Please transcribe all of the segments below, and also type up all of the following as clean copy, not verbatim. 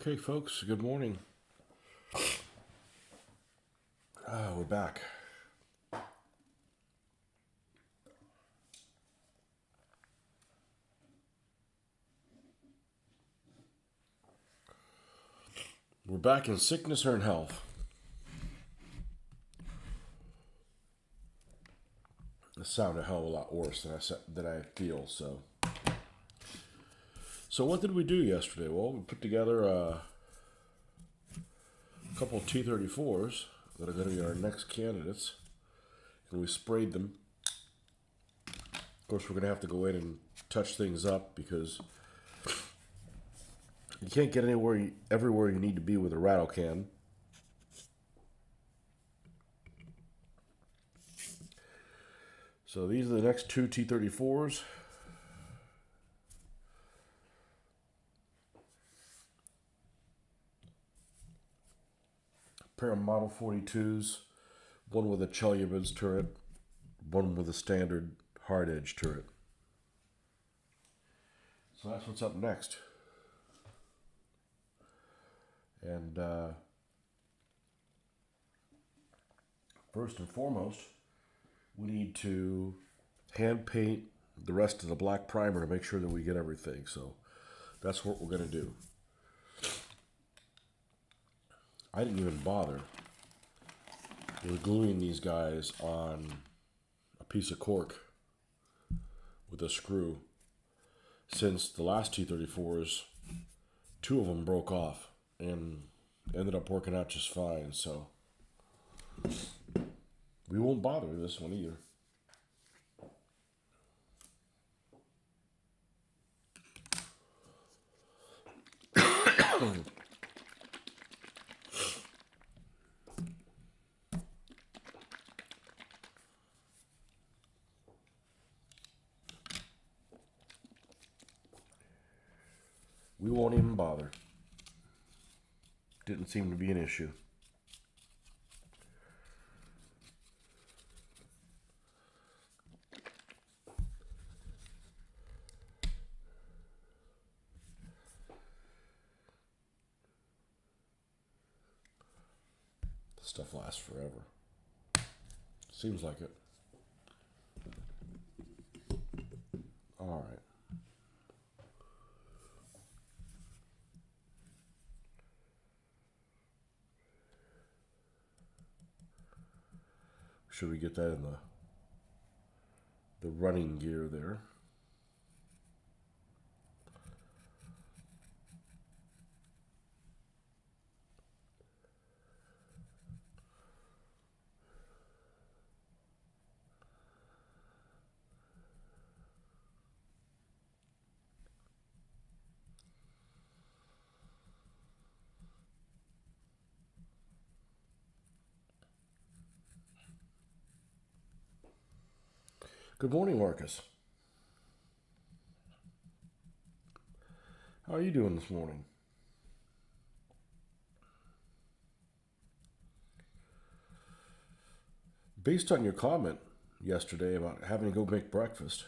Okay, folks, good morning. We're back. We're back in sickness or in health. It sounded a hell of a lot worse than I feel. So what did we do yesterday? Well, we put together a couple of T-34s that are going to be our next candidates, and we sprayed them. Of course, we're going to have to go in and touch things up because you can't get everywhere you need to be with a rattle can. So these are the next two T-34s. A pair of Model 42s, one with a Chelyabinsk turret, one with a standard hard edge turret. So that's what's up next. And first and foremost, we need to hand paint the rest of the black primer to make sure that we get everything. So that's what we're going to do. I didn't even bother with gluing these guys on a piece of cork with a screw, since the last T-34s, two of them broke off and ended up working out just fine. So we won't bother with this one either. We won't even bother. Didn't seem to be an issue. This stuff lasts forever. Seems like it. All right. Should we get that in the running gear there? Good morning, Marcus. How are you doing this morning? Based on your comment yesterday about having to go make breakfast,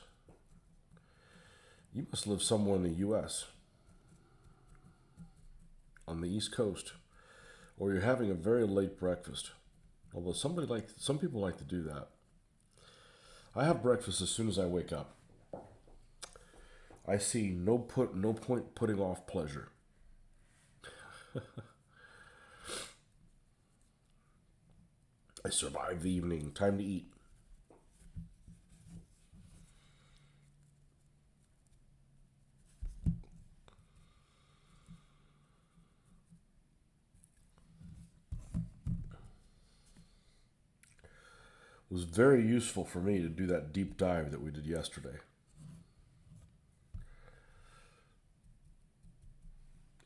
you must live somewhere in the U.S., on the East Coast, or you're having a very late breakfast. Although some people like to do that. I have breakfast as soon as I wake up. I see no point putting off pleasure. I survive the evening. Time to eat. It was very useful for me to do that deep dive that we did yesterday.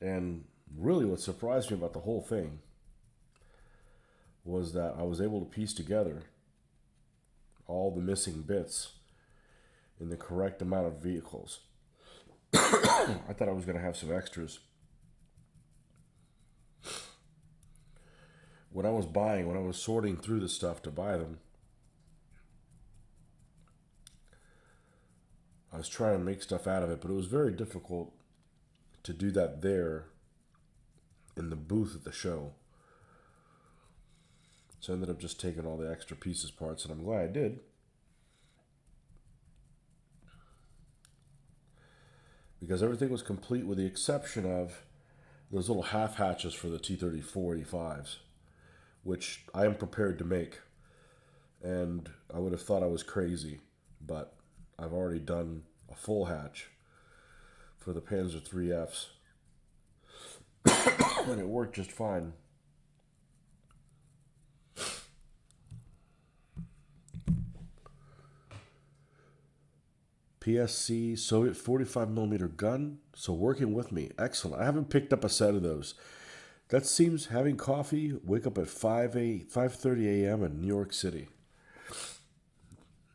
And really what surprised me about the whole thing was that I was able to piece together all the missing bits in the correct amount of vehicles. I thought I was going to have some extras. When I was sorting through the stuff to buy them, I was trying to make stuff out of it, but it was very difficult to do that there in the booth at the show. So I ended up just taking all the extra pieces parts, and I'm glad I did. Because everything was complete with the exception of those little half hatches for the T-34-85s, which I am prepared to make. And I would have thought I was crazy, but I've already done a full hatch for the Panzer IIIFs, and it worked just fine. PSC Soviet 45mm gun, so working with me. Excellent. I haven't picked up a set of those. That seems having coffee, wake up at 5:30 a.m. in New York City.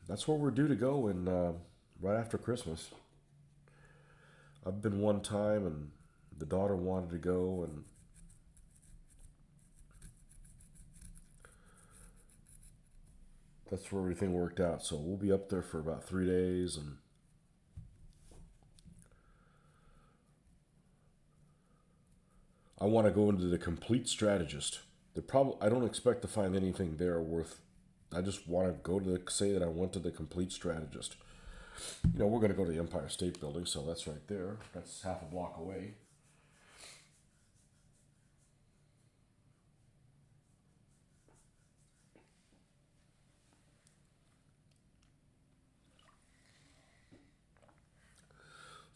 That's where we're due to go in right after Christmas. I've been one time, and the daughter wanted to go, and that's where everything worked out. So we'll be up there for about 3 days, and I want to go into the complete strategist. I don't expect to find anything there worth. I just want to go to say that I went to the complete strategist. You know, we're going to go to the Empire State Building, so that's right there. That's half a block away.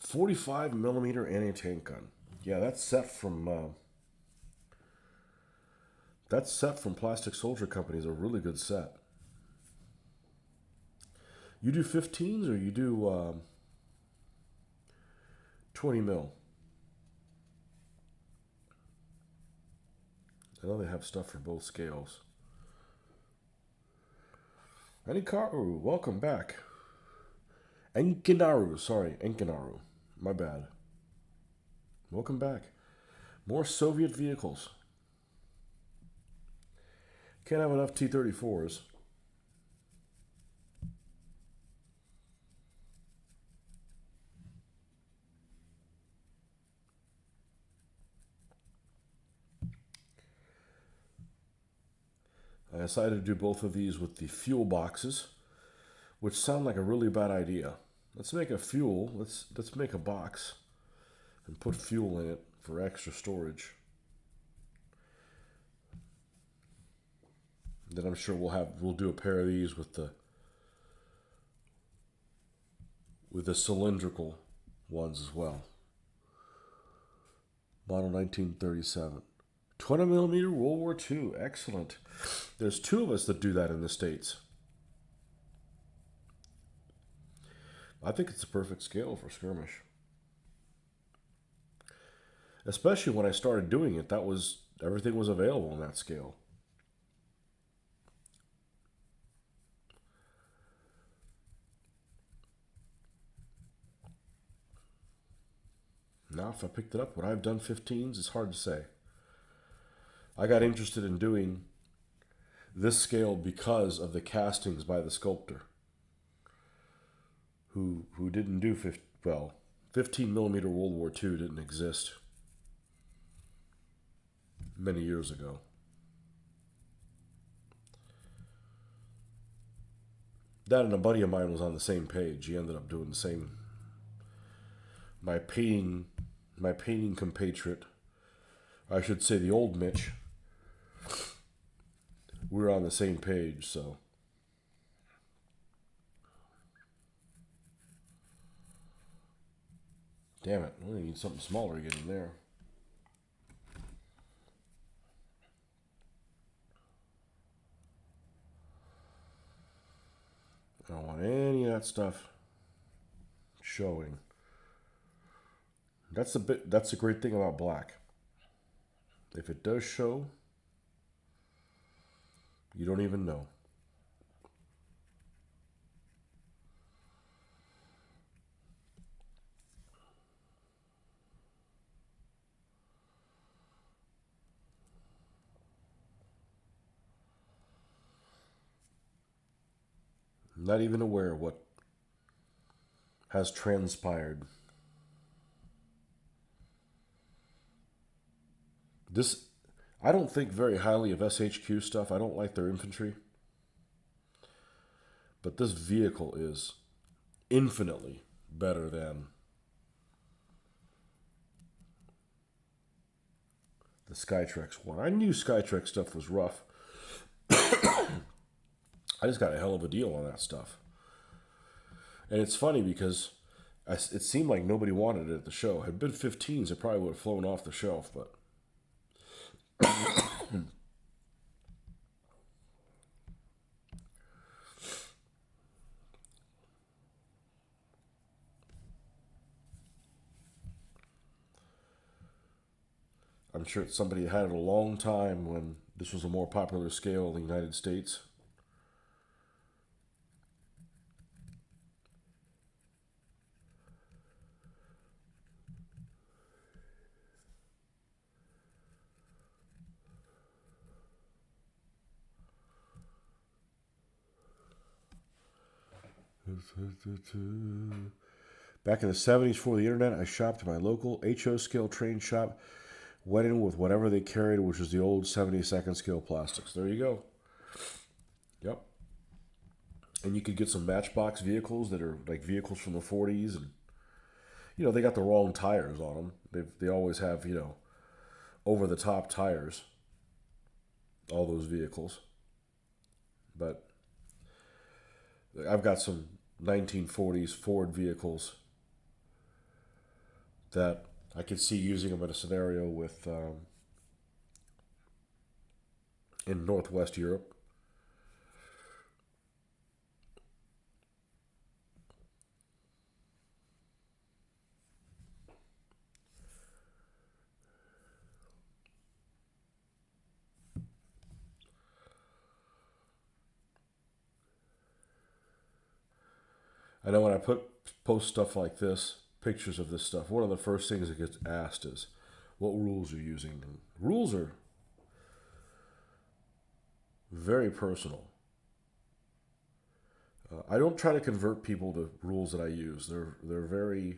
.45mm anti-tank gun. Yeah, that's set from Plastic Soldier Company. Is a really good set. You do 15s or you do 20 mil? I know they have stuff for both scales. Enikaru, welcome back. Enkinaru. My bad. Welcome back. More Soviet vehicles. Can't have enough T-34s. I decided to do both of these with the fuel boxes, which sound like a really bad idea. Let's make a fuel. Let's make a box and put fuel in it for extra storage. Then I'm sure we'll do a pair of these with the cylindrical ones as well. Model 1937. 20mm World War II. Excellent. There's two of us that do that in the States. I think it's a perfect scale for skirmish. Especially when I started doing it, everything was available in that scale. Now, if I picked it up, would I have done 15s? It's hard to say. I got interested in doing this scale because of the castings by the sculptor, who didn't do 15mm World War II didn't exist many years ago. That and a buddy of mine was on the same page. He ended up doing the same. My painting compatriot, I should say the old Mitch, we were on the same page, so. Damn it, we need something smaller to get in there. I don't want any of that stuff showing. That's a great thing about black. If it does show, you don't even know. I'm not even aware of what has transpired. This, I don't think very highly of SHQ stuff. I don't like their infantry. But this vehicle is infinitely better than the Skytrex one. I knew Skytrex stuff was rough. I just got a hell of a deal on that stuff. And it's funny because it seemed like nobody wanted it at the show. Had it been 15s, it probably would have flown off the shelf, but I'm sure somebody had it a long time when this was a more popular scale in the United States. Back in the 70s before the internet, I shopped at my local HO scale train shop. Went in with whatever they carried, which was the old 72nd scale plastics. There you go. Yep. And you could get some Matchbox vehicles that are like vehicles from the 40s. And, they got the wrong tires on them. They always have, over-the-top tires. All those vehicles. But I've got some 1940s Ford vehicles that I could see using them in a scenario with in Northwest Europe. I know when I post stuff like this, pictures of this stuff, one of the first things that gets asked is, what rules are you using? And rules are very personal. I don't try to convert people to rules that I use. They're very.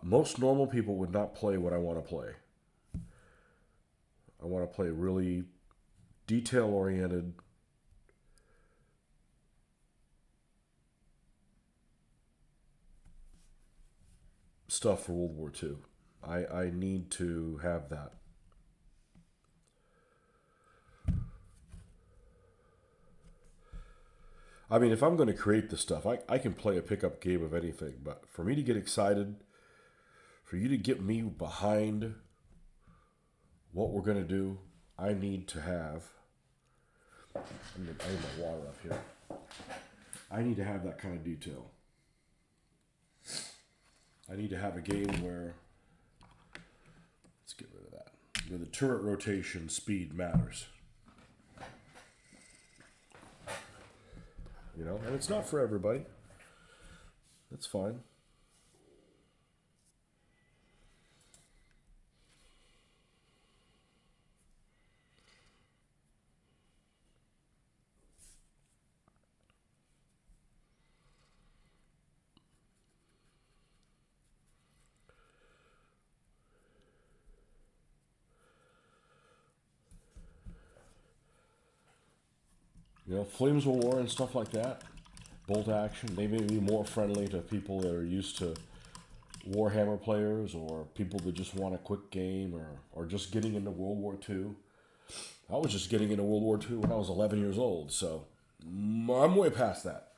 Most normal people would not play what I want to play. I want to play really detail oriented. Stuff for World War II. I need to have that. I mean, if I'm going to create this stuff, I can play a pickup game of anything, but for me to get excited, for you to get me behind what we're going to do, I need to have. I need my water up here. I need to have that kind of detail. I need to have a game where, let's get rid of that, where the turret rotation speed matters. And it's not for everybody. That's fine. Flames of War and stuff like that, bolt action, they may be more friendly to people that are used to Warhammer players or people that just want a quick game or just getting into World War II. I was just getting into World War II when I was 11 years old, so I'm way past that.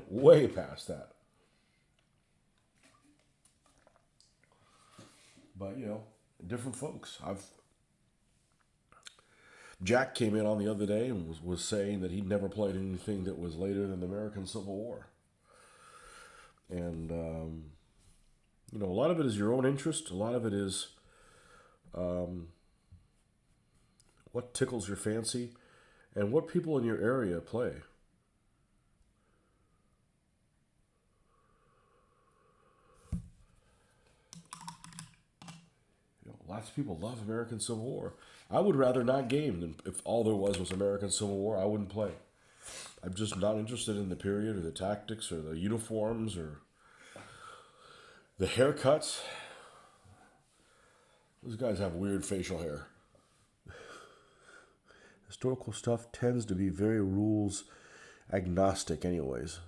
Way past that. But, different folks. Jack came in on the other day and was saying that he'd never played anything that was later than the American Civil War. And, a lot of it is your own interest. A lot of it is what tickles your fancy and what people in your area play. Lots of people love American Civil War. I would rather not game than if all there was American Civil War, I wouldn't play. I'm just not interested in the period or the tactics or the uniforms or the haircuts. Those guys have weird facial hair. Historical stuff tends to be very rules agnostic anyways.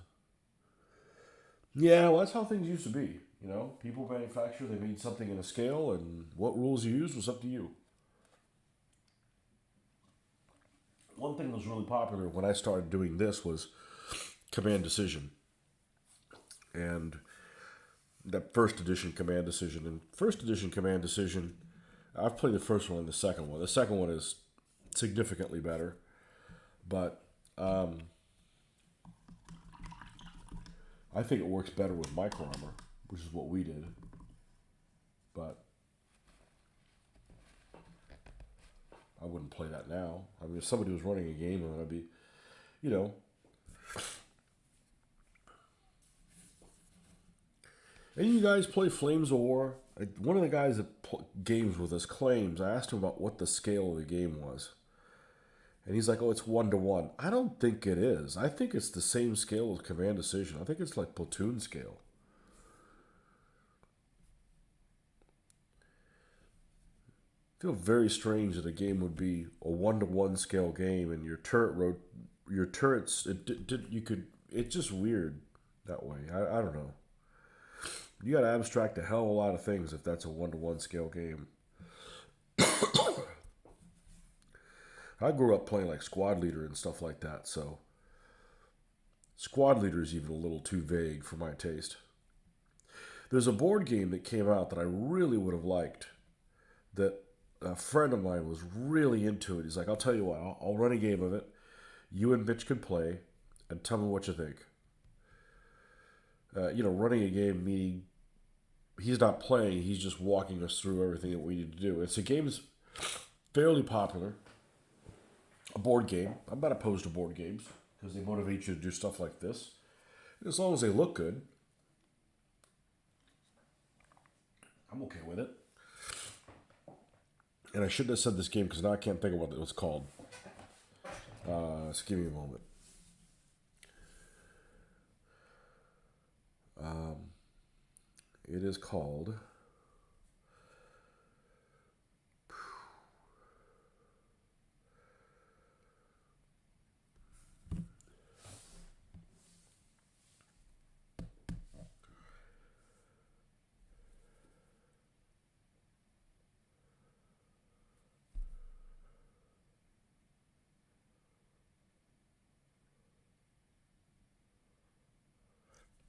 Yeah, well, that's how things used to be. You know, people manufacture, they made something in a scale, and what rules you use was up to you. One thing that was really popular when I started doing this was command decision. And that first edition command decision. And first edition command decision, I've played the first one and the second one. The second one is significantly better. But I think it works better with micro armor, which is what we did. But I wouldn't play that now. I mean, if somebody was running a game, I'd be, you know. Any of you guys play Flames of War? One of the guys that games with us claims, I asked him about what the scale of the game was. And he's like, oh, it's 1-to-1. I don't think it is. I think it's the same scale as command decision. I think it's like platoon scale. I feel very strange that a game would be a 1-to-1 scale game and your turrets, it's just weird that way. I don't know. You got to abstract a hell of a lot of things if that's a 1-to-1 scale game. I grew up playing like Squad Leader and stuff like that, so Squad Leader is even a little too vague for my taste. There's a board game that came out that I really would have liked, that a friend of mine was really into it. He's like, I'll tell you what, I'll run a game of it. You and Mitch can play, and tell me what you think. Running a game meaning he's not playing, he's just walking us through everything that we need to do. It's a game that's fairly popular. A board game. I'm not opposed to board games because they motivate you to do stuff like this. As long as they look good, I'm okay with it. And I shouldn't have said this game because now I can't think of what it was called. Just give me a moment. It is called...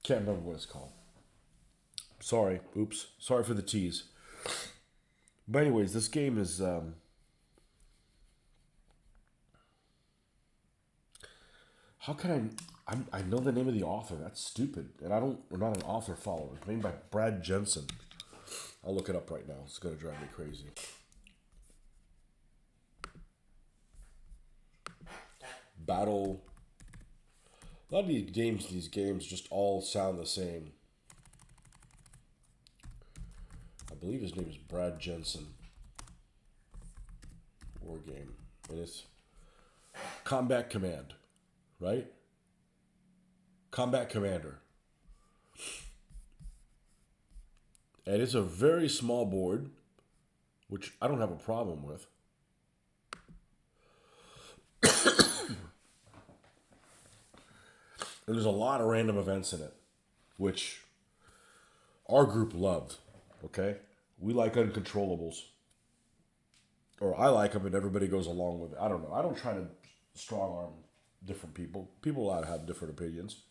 Can't remember what it's called. Sorry. Oops. Sorry for the tease. But anyways, this game is... how can I know the name of the author. That's stupid. And we're not an author follower. It's made by Brad Jensen. I'll look it up right now. It's going to drive me crazy. Battle... A lot of these games just all sound the same. I believe his name is Brad Jensen. War game. And it's Combat Command, right? Combat Commander. And it's a very small board, which I don't have a problem with. And there's a lot of random events in it, which our group loved, okay? We like uncontrollables. Or I like them and everybody goes along with it. I don't know. I don't try to strong arm different people. People are allowed to have different opinions.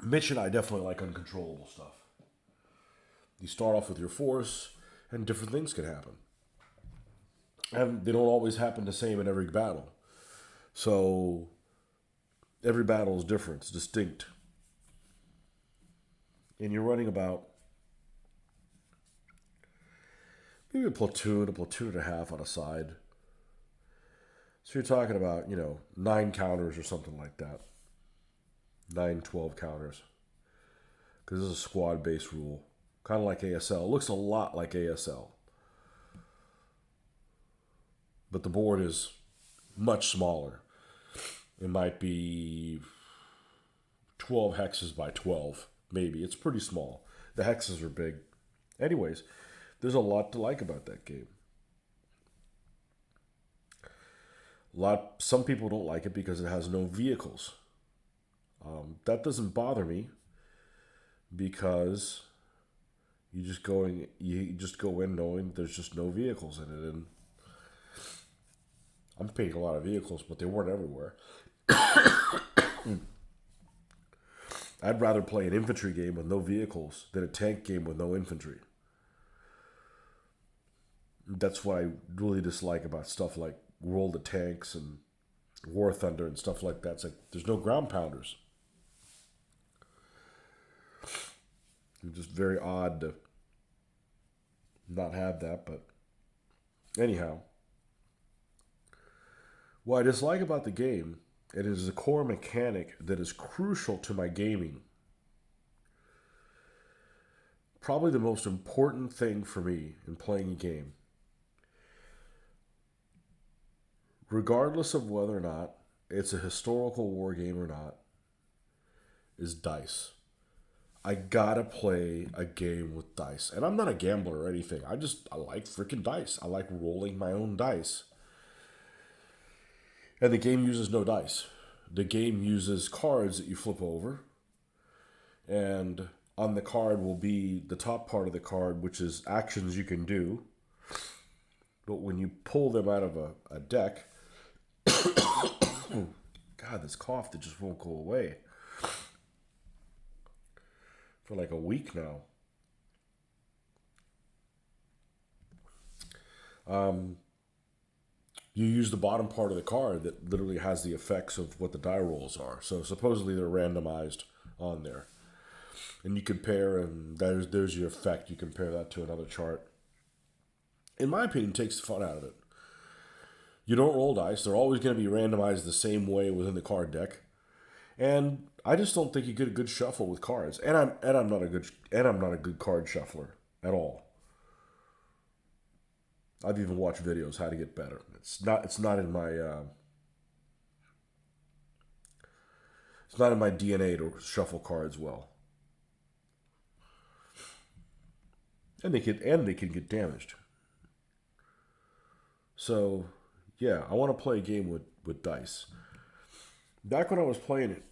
Mitch and I definitely like uncontrollable stuff. You start off with your force and different things can happen. And they don't always happen the same in every battle. So... every battle is different. It's distinct. And you're running about maybe a platoon and a half on a side. So you're talking about, 9 counters or something like that. 9, 12 counters. Because this is a squad-based rule. Kind of like ASL. It looks a lot like ASL. But the board is much smaller. It might be 12 hexes by 12, maybe. It's pretty small. The hexes are big. Anyways, there's a lot to like about that game. Some people don't like it because it has no vehicles. That doesn't bother me because you just go in knowing there's just no vehicles in it, and I'm painting a lot of vehicles, but they weren't everywhere. I'd rather play an infantry game with no vehicles than a tank game with no infantry. That's what I really dislike about stuff like World of Tanks and War Thunder and stuff like that. It's like there's no ground pounders. It's just very odd to not have that, but anyhow. What I dislike about the game, it is a core mechanic that is crucial to my gaming. Probably the most important thing for me in playing a game, regardless of whether or not it's a historical war game or not, is dice. I gotta play a game with dice. And I'm not a gambler or anything. I like freaking dice. I like rolling my own dice. And the game uses no dice. The game uses cards that you flip over. And on the card will be the top part of the card, which is actions you can do. But when you pull them out of a deck, God, this cough that just won't go away. For like a week now. You use the bottom part of the card that literally has the effects of what the die rolls are. So supposedly they're randomized on there. And you compare, and there's your effect. You compare that to another chart. In my opinion, it takes the fun out of it. You don't roll dice. They're always going to be randomized the same way within the card deck. And I just don't think you get a good shuffle with cards. And I'm not a good card shuffler at all. I've even watched videos how to get better. It's not in my DNA to shuffle cards well. And they can get damaged. So, yeah, I want to play a game with dice. Back when I was playing it,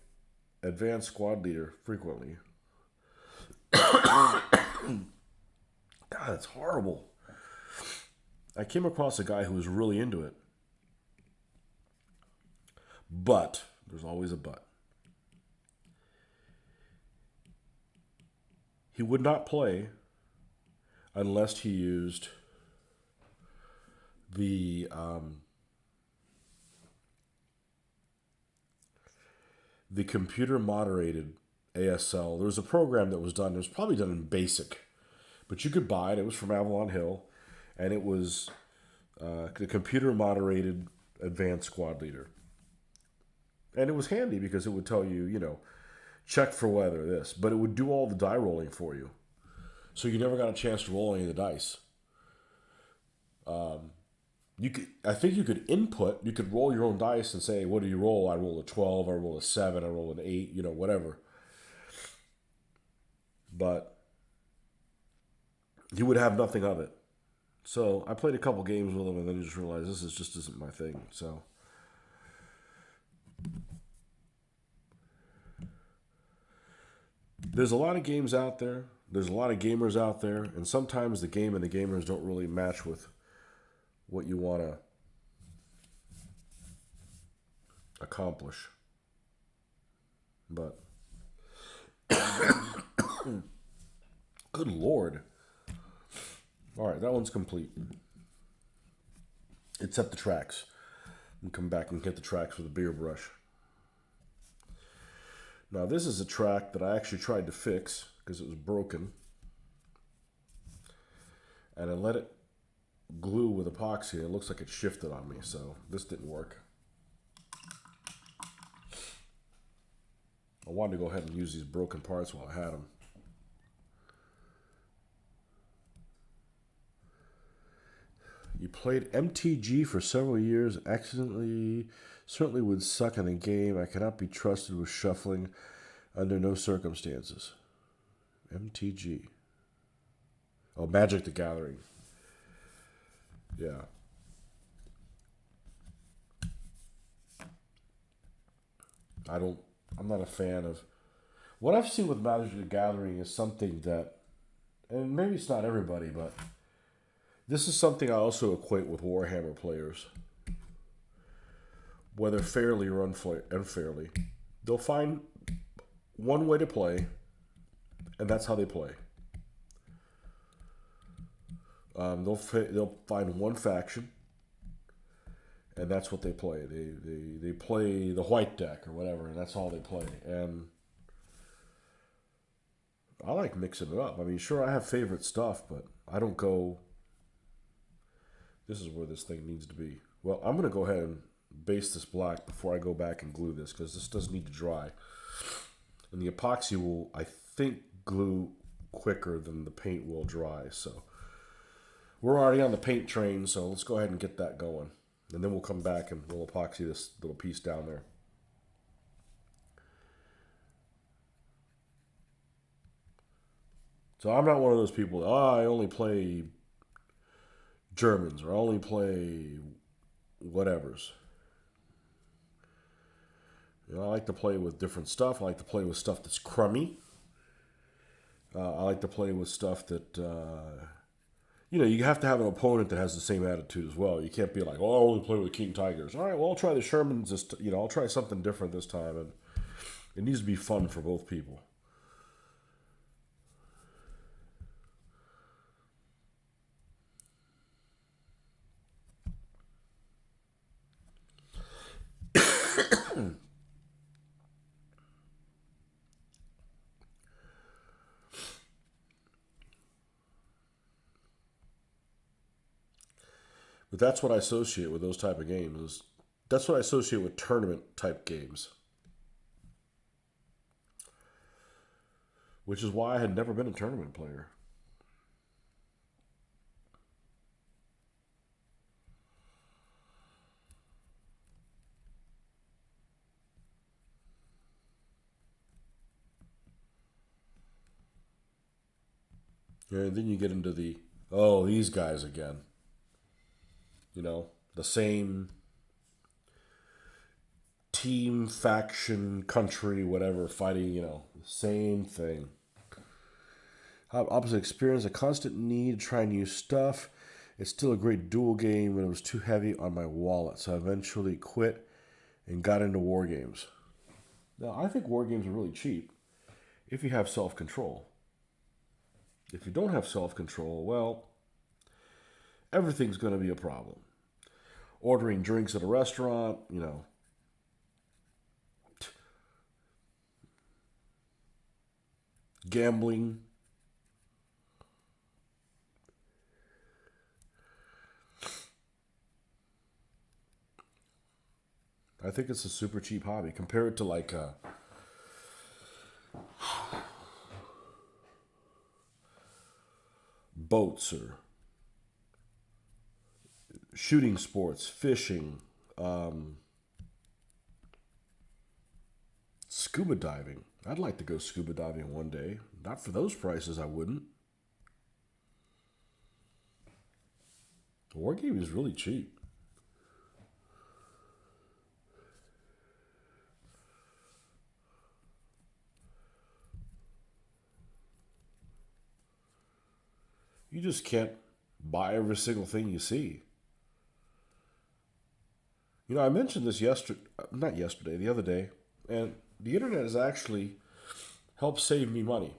Advanced Squad Leader frequently. God, it's horrible. I came across a guy who was really into it. But, there's always a but. He would not play unless he used the computer moderated ASL. There was a program that was done. It was probably done in BASIC, but you could buy it. It was from Avalon Hill, and it was the computer moderated Advanced Squad Leader. And it was handy because it would tell you, check for weather, this, but it would do all the die rolling for you. So you never got a chance to roll any of the dice. I think you could input. You could roll your own dice and say, "What do you roll?" I roll a 12. I roll a 7. I roll an 8. Whatever. But you would have nothing of it. So I played a couple games with him, and then you just realized this just isn't my thing. So there's a lot of games out there. There's a lot of gamers out there, and sometimes the game and the gamers don't really match with what you want to accomplish. But good Lord. All right, that one's complete. Except the tracks. And come back and get the tracks with a beer brush. Now this is a track that I actually tried to fix because it was broken. And I let it glue with epoxy. It looks like it shifted on me, so this didn't work. I wanted to go ahead and use these broken parts while I had them. You played MTG for several years, accidentally, certainly would suck in a game. I cannot be trusted with shuffling under no circumstances. MTG. Oh, Magic the Gathering. Yeah. I'm not a fan of. What I've seen with Magic the Gathering is something that, and maybe it's not everybody, but this is something I also equate with Warhammer players. Whether fairly or unfairly, they'll find one way to play, and that's how they play. They'll find one faction, and that's what they play. They play the white deck or whatever, and that's all they play. And I like mixing it up. I mean, sure, I have favorite stuff, but I don't go. This is where this thing needs to be. Well, I'm gonna go ahead and base this black before I go back and glue this because this does need to dry. And the epoxy will, I think, glue quicker than the paint will dry. So we're already on the paint train, so let's go ahead and get that going. And then we'll come back and we'll epoxy this little piece down there. So I'm not one of those people, I only play Germans or I only play whatevers. I like to play with different stuff. I like to play with stuff that's crummy. I like to play with stuff that, you have to have an opponent that has the same attitude as well. You can't be like, oh, I only play with King Tigers. All right, well, I'll try the Shermans. I'll try something different this time. And it needs to be fun for both people. But that's what I associate with those type of games. That's what I associate with tournament type games. Which is why I had never been a tournament player. And then you get into these guys again. The same team, faction, country, whatever, fighting, same thing. Opposite experience, a constant need to try new stuff. It's still a great duel game, but it was too heavy on my wallet, so I eventually quit and got into war games. Now, I think war games are really cheap if you have self-control. If you don't have self-control, well, everything's going to be a problem. Ordering drinks at a restaurant, gambling. I think it's a super cheap hobby. Compare it to like boats or shooting sports, fishing, scuba diving. I'd like to go scuba diving one day. Not for those prices, I wouldn't. The war game is really cheap. You just can't buy every single thing you see. I mentioned this the other day, and the internet has actually helped save me money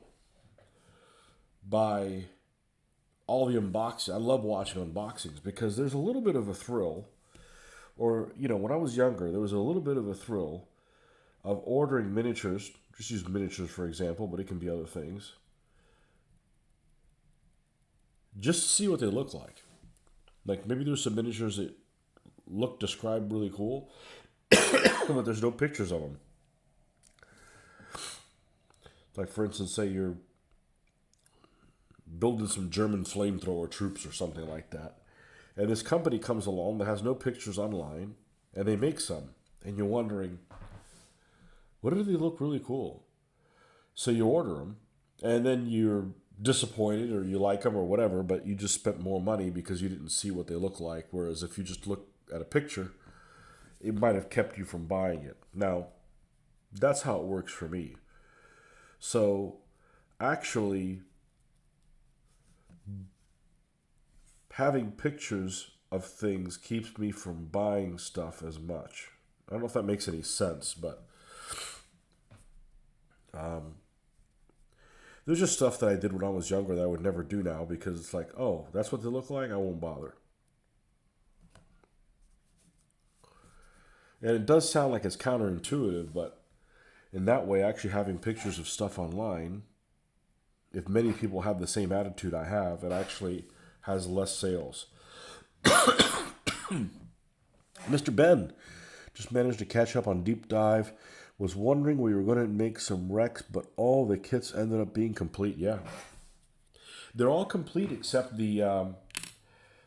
by all the unboxing. I love watching unboxings because there's a little bit of a thrill, or, when I was younger, there was a little bit of a thrill of ordering miniatures. Just use miniatures for example, but it can be other things. Just to see what they look like. Like maybe there's some miniatures that described really cool, but there's no pictures of them. Like for instance, say you're building some German flamethrower troops or something like that, and this company comes along that has no pictures online, and they make some, and you're wondering, what if they look really cool? So you order them, and then you're disappointed or you like them or whatever, but you just spent more money because you didn't see what they look like. Whereas if you just look at a picture, it might have kept you from buying it. Now, that's how it works for me. So, actually, having pictures of things keeps me from buying stuff as much. I don't know if that makes any sense, but there's just stuff that I did when I was younger that I would never do now because it's like, oh, that's what they look like? I won't bother. And it does sound like it's counterintuitive, but in that way, actually having pictures of stuff online, if many people have the same attitude I have, it actually has less sales. Mr. Ben just managed to catch up on Deep Dive. Was wondering we were going to make some wrecks, but all the kits ended up being complete. Yeah, they're all complete except the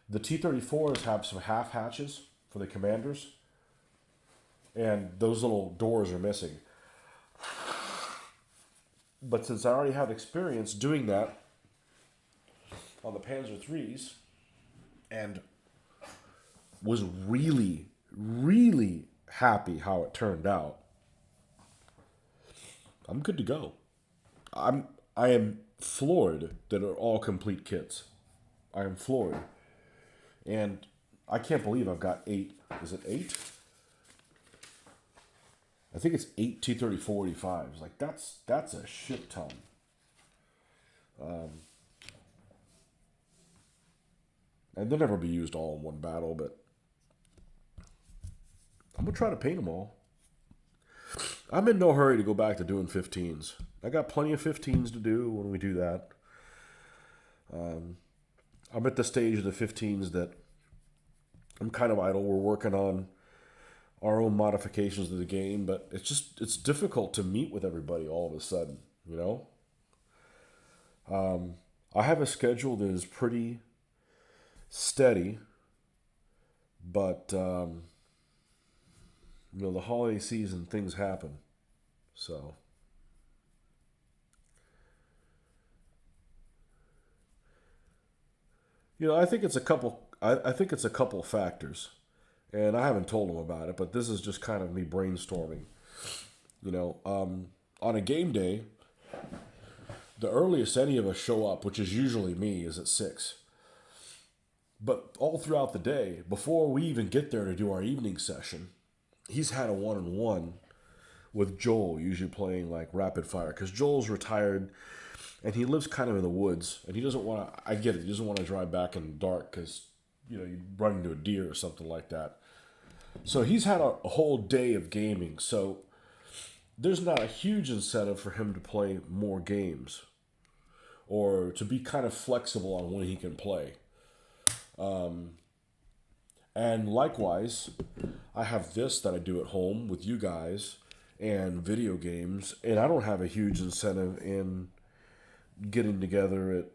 T-34s have some half hatches for the commanders, and those little doors are missing. But since I already have experience doing that on the Panzer IIIs, and was really, really happy how it turned out, I'm good to go. I am floored that are all complete kits. I am floored. And I can't believe I've got 8. Is it 8? I think it's 8 T-34-85s. Like that's a shit ton. And they'll never be used all in one battle, but I'm gonna try to paint them all. I'm in no hurry to go back to doing 15s. I got plenty of 15s to do when we do that. I'm at the stage of the 15s that I'm kind of idle. We're working on our own modifications of the game, but it's difficult to meet with everybody all of a sudden, you know? I have a schedule that is pretty steady, but the holiday season things happen. So I think it's a couple. I think it's a couple factors, and I haven't told them about it, but this is just kind of me brainstorming. On a game day, the earliest any of us show up, which is usually me, is at 6. But all throughout the day, before we even get there to do our evening session, he's had a one-on-one with Joel, usually playing like rapid fire, because Joel's retired and he lives kind of in the woods, and he doesn't want to. I get it. He doesn't want to drive back in the dark because you run into a deer or something like that. So he's had a whole day of gaming. So there's not a huge incentive for him to play more games or to be kind of flexible on when he can play. And likewise, I have this that I do at home with you guys and video games, and I don't have a huge incentive in getting together at,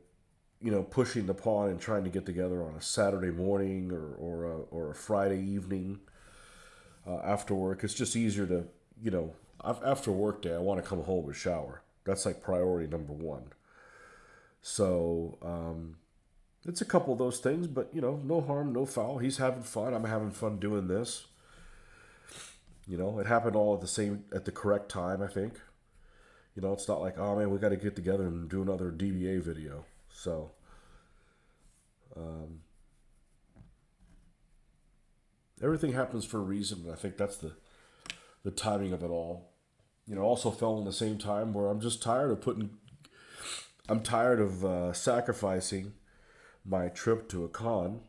pushing the pawn and trying to get together on a Saturday morning or a Friday evening after work. It's just easier to, after work day, I want to come home and shower. That's like priority number one. So, it's a couple of those things, but no harm, no foul. He's having fun. I'm having fun doing this. It happened all at the correct time, I think. It's not like, oh man, we got to get together and do another DBA video. So, everything happens for a reason, and I think that's the timing of it all. Also fell in the same time where I'm just tired of sacrificing my trip to a con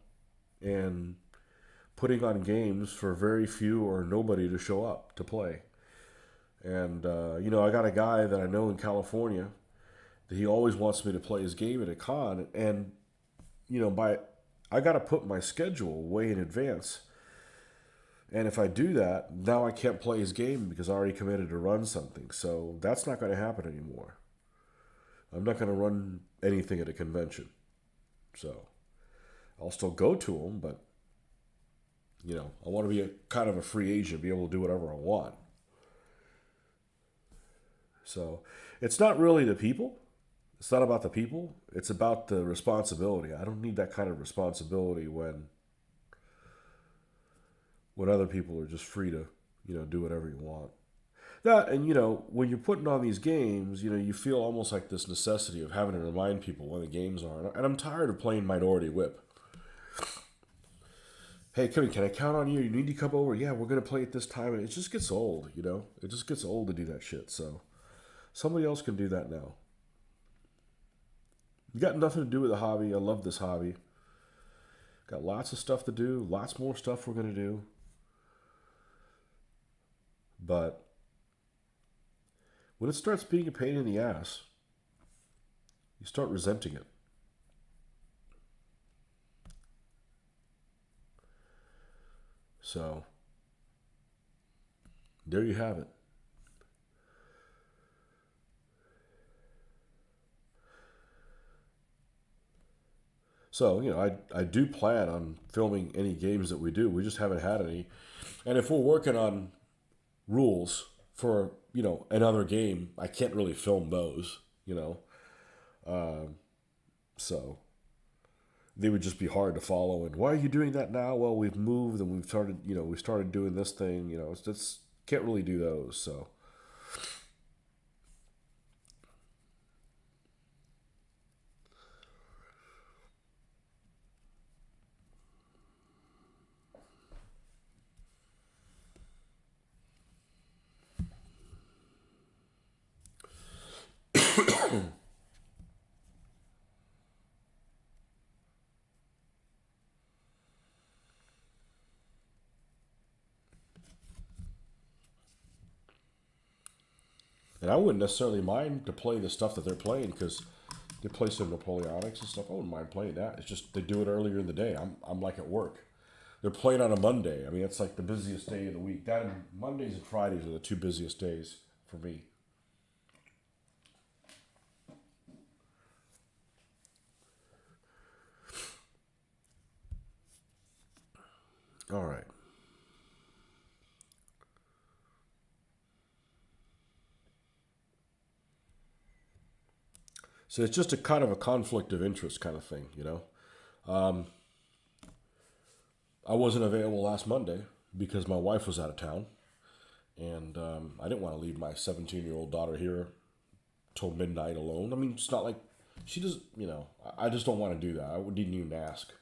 and putting on games for very few or nobody to show up to play. And, I got a guy that I know in California that he always wants me to play his game at a con. And, I got to put my schedule way in advance. And if I do that, now I can't play his game because I already committed to run something. So that's not going to happen anymore. I'm not going to run anything at a convention. So I'll still go to them, but, I want to be kind of a free agent, be able to do whatever I want. So it's not really the people. It's not about the people. It's about the responsibility. I don't need that kind of responsibility when other people are just free to, do whatever you want. That, and when you're putting on these games, you feel almost like this necessity of having to remind people when the games are. And I'm tired of playing Minority Whip. Hey, Kevin, can I count on you? You need to come over. Yeah, we're gonna play at this time, and it just gets old. It just gets old to do that shit. So somebody else can do that now. You got nothing to do with the hobby. I love this hobby. Got lots of stuff to do. Lots more stuff we're gonna do. But when it starts being a pain in the ass, you start resenting it. So there you have it. So, I do plan on filming any games that we do. We just haven't had any. And if we're working on rules for, another game, I can't really film those. So they would just be hard to follow. And why are you doing that now? Well, we've moved and we started doing this thing. It's can't really do those. So and I wouldn't necessarily mind to play the stuff that they're playing because they play some Napoleonics and stuff. I wouldn't mind playing that. It's just they do it earlier in the day. I'm like at work. They're playing on a Monday. I mean, it's like the busiest day of the week. That and Mondays and Fridays are the two busiest days for me. All right. So it's just a kind of a conflict of interest kind of thing. I wasn't available last Monday because my wife was out of town, and I didn't want to leave my 17-year-old daughter here till midnight alone. I mean, it's not like she does. I just don't want to do that. I didn't even ask.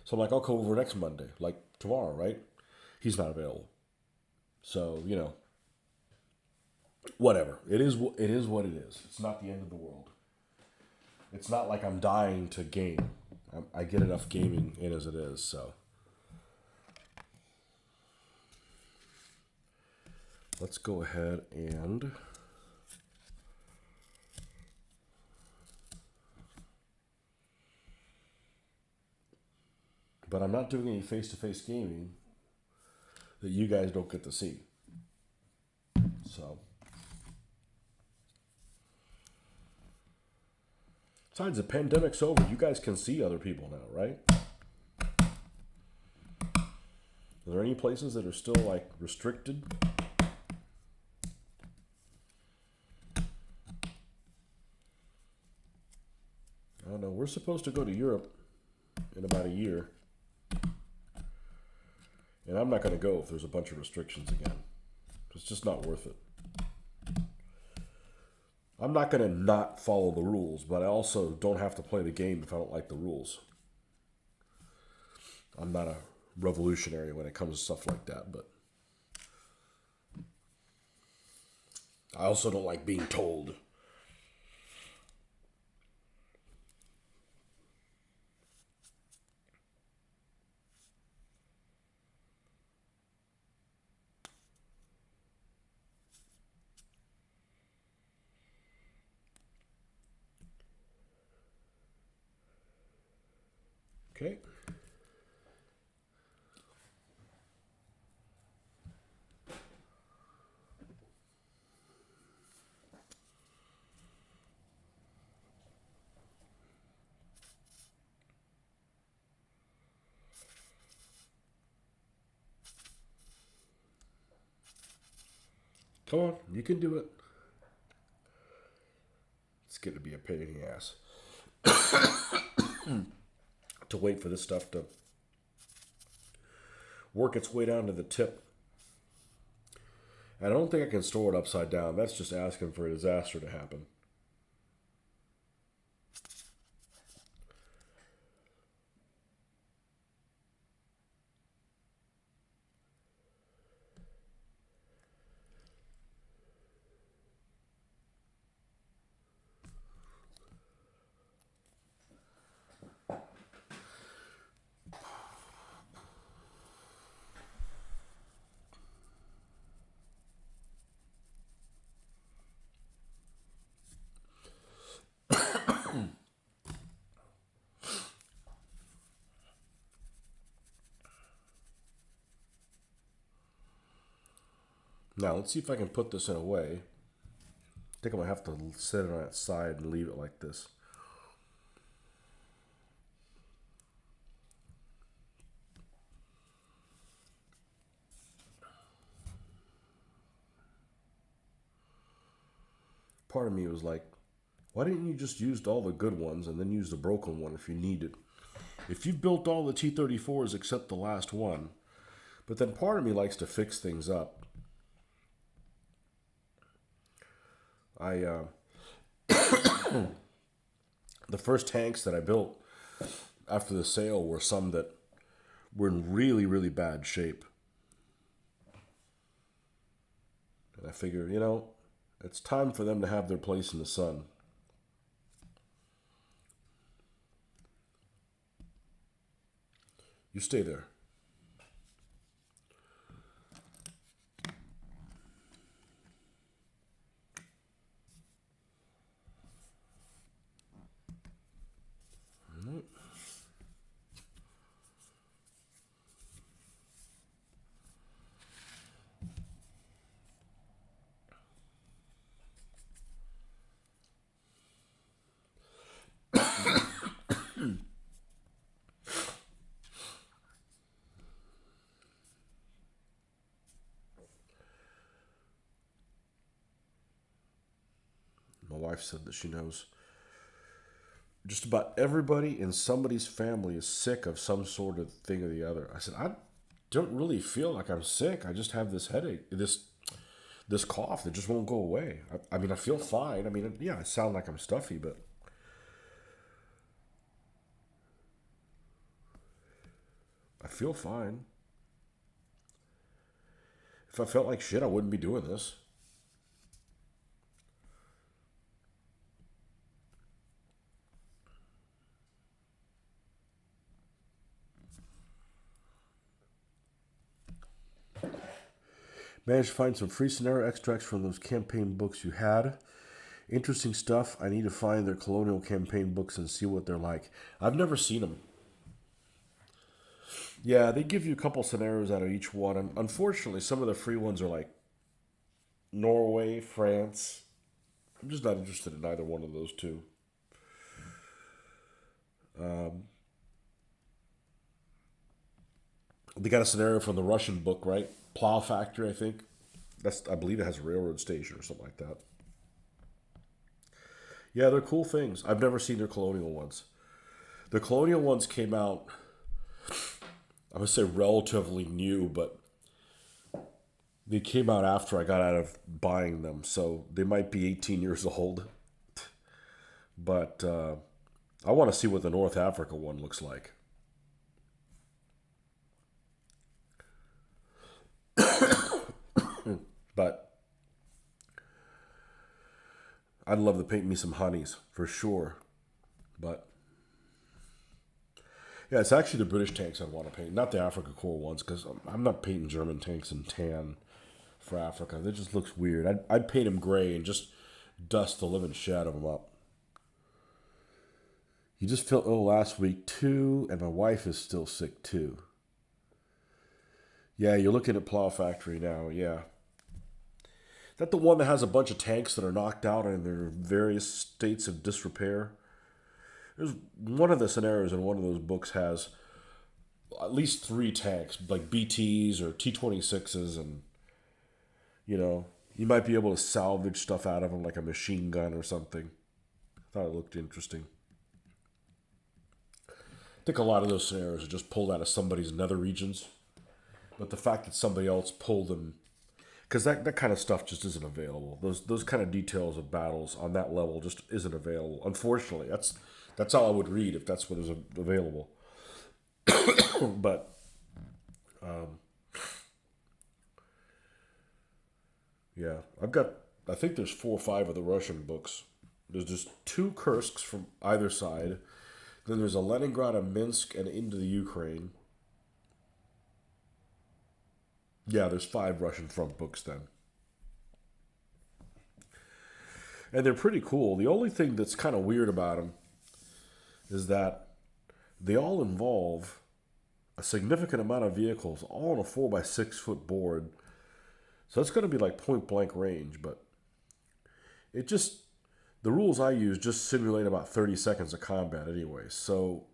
So I'm like, I'll come over next Monday, like tomorrow, right? He's not available. So whatever. It is what it is. It's not the end of the world. It's not like I'm dying to game. I get enough gaming in as it is. So let's go ahead and but I'm not doing any face-to-face gaming that you guys don't get to see. So besides, the pandemic's over. You guys can see other people now, right? Are there any places that are still like restricted? I don't know. We're supposed to go to Europe in about a year. And I'm not going to go if there's a bunch of restrictions again. It's just not worth it. I'm not going to not follow the rules, but I also don't have to play the game if I don't like the rules. I'm not a revolutionary when it comes to stuff like that, but I also don't like being told. Okay. Come on, you can do it. Let's getting to be a pain in the ass to wait for this stuff to work its way down to the tip. And I don't think I can store it upside down. That's just asking for a disaster to happen. Now, let's see if I can put this in a way. I think I'm going to have to set it on its side and leave it like this. Part of me was like, why didn't you just use all the good ones and then use the broken one if you needed? If you've built all the T-34s except the last one. But then part of me likes to fix things up. The first tanks that I built after the sale were some that were in really, really bad shape. And I figured, you know, it's time for them to have their place in the sun. You stay there. My wife said that she knows just about everybody in somebody's family is sick of some sort of thing or the other. I said, I don't really feel like I'm sick. I just have this headache, this cough that just won't go away. I mean, I feel fine. I mean, yeah, I sound like I'm stuffy, but I feel fine. If I felt like shit, I wouldn't be doing this. Managed to find some free scenario extracts from those campaign books you had. Interesting stuff. I need to find their colonial campaign books and see what they're like. I've never seen them. Yeah, they give you a couple scenarios out of each one. And unfortunately, some of the free ones are like Norway, France. I'm just not interested in either one of those two. They got a scenario from the Russian book, right? Plow factory, I think. I believe it has a railroad station or something like that. Yeah, they're cool things. I've never seen their colonial ones. The colonial ones came out, I would say relatively new, but they came out after I got out of buying them, so they might be 18 years old. But I want to see what the North Africa one looks like. But I'd love to paint me some honeys, for sure. But yeah, it's actually the British tanks I'd want to paint, not the Africa Corps ones, because I'm not painting German tanks in tan for Africa. That just looks weird. I'd paint them gray and just dust the living shit out of them up. You just felt ill last week too, and my wife is still sick too. Yeah, you're looking at Plow Factory now, yeah. Is that the one that has a bunch of tanks that are knocked out and they're in various states of disrepair? There's one of the scenarios in one of those books has at least 3 tanks, like BTs or T-26s, and you know, you might be able to salvage stuff out of them like a machine gun or something. thought it looked interesting. I think a lot of those scenarios are just pulled out of somebody's nether regions. But the fact that somebody else pulled them, because that kind of stuff just isn't available. Those kind of details of battles on that level just isn't available. Unfortunately, that's all I would read if that's what is available. But yeah, I think there's 4 or 5 of the Russian books. There's just 2 Kursks from either side. Then there's a Leningrad, a Minsk, and into the Ukraine. Yeah, there's 5 Russian front books then. And they're pretty cool. The only thing that's kind of weird about them is that they all involve a significant amount of vehicles, all on a 4x6 foot board. So it's going to be like point blank range, but the rules I use just simulate about 30 seconds of combat anyway. So,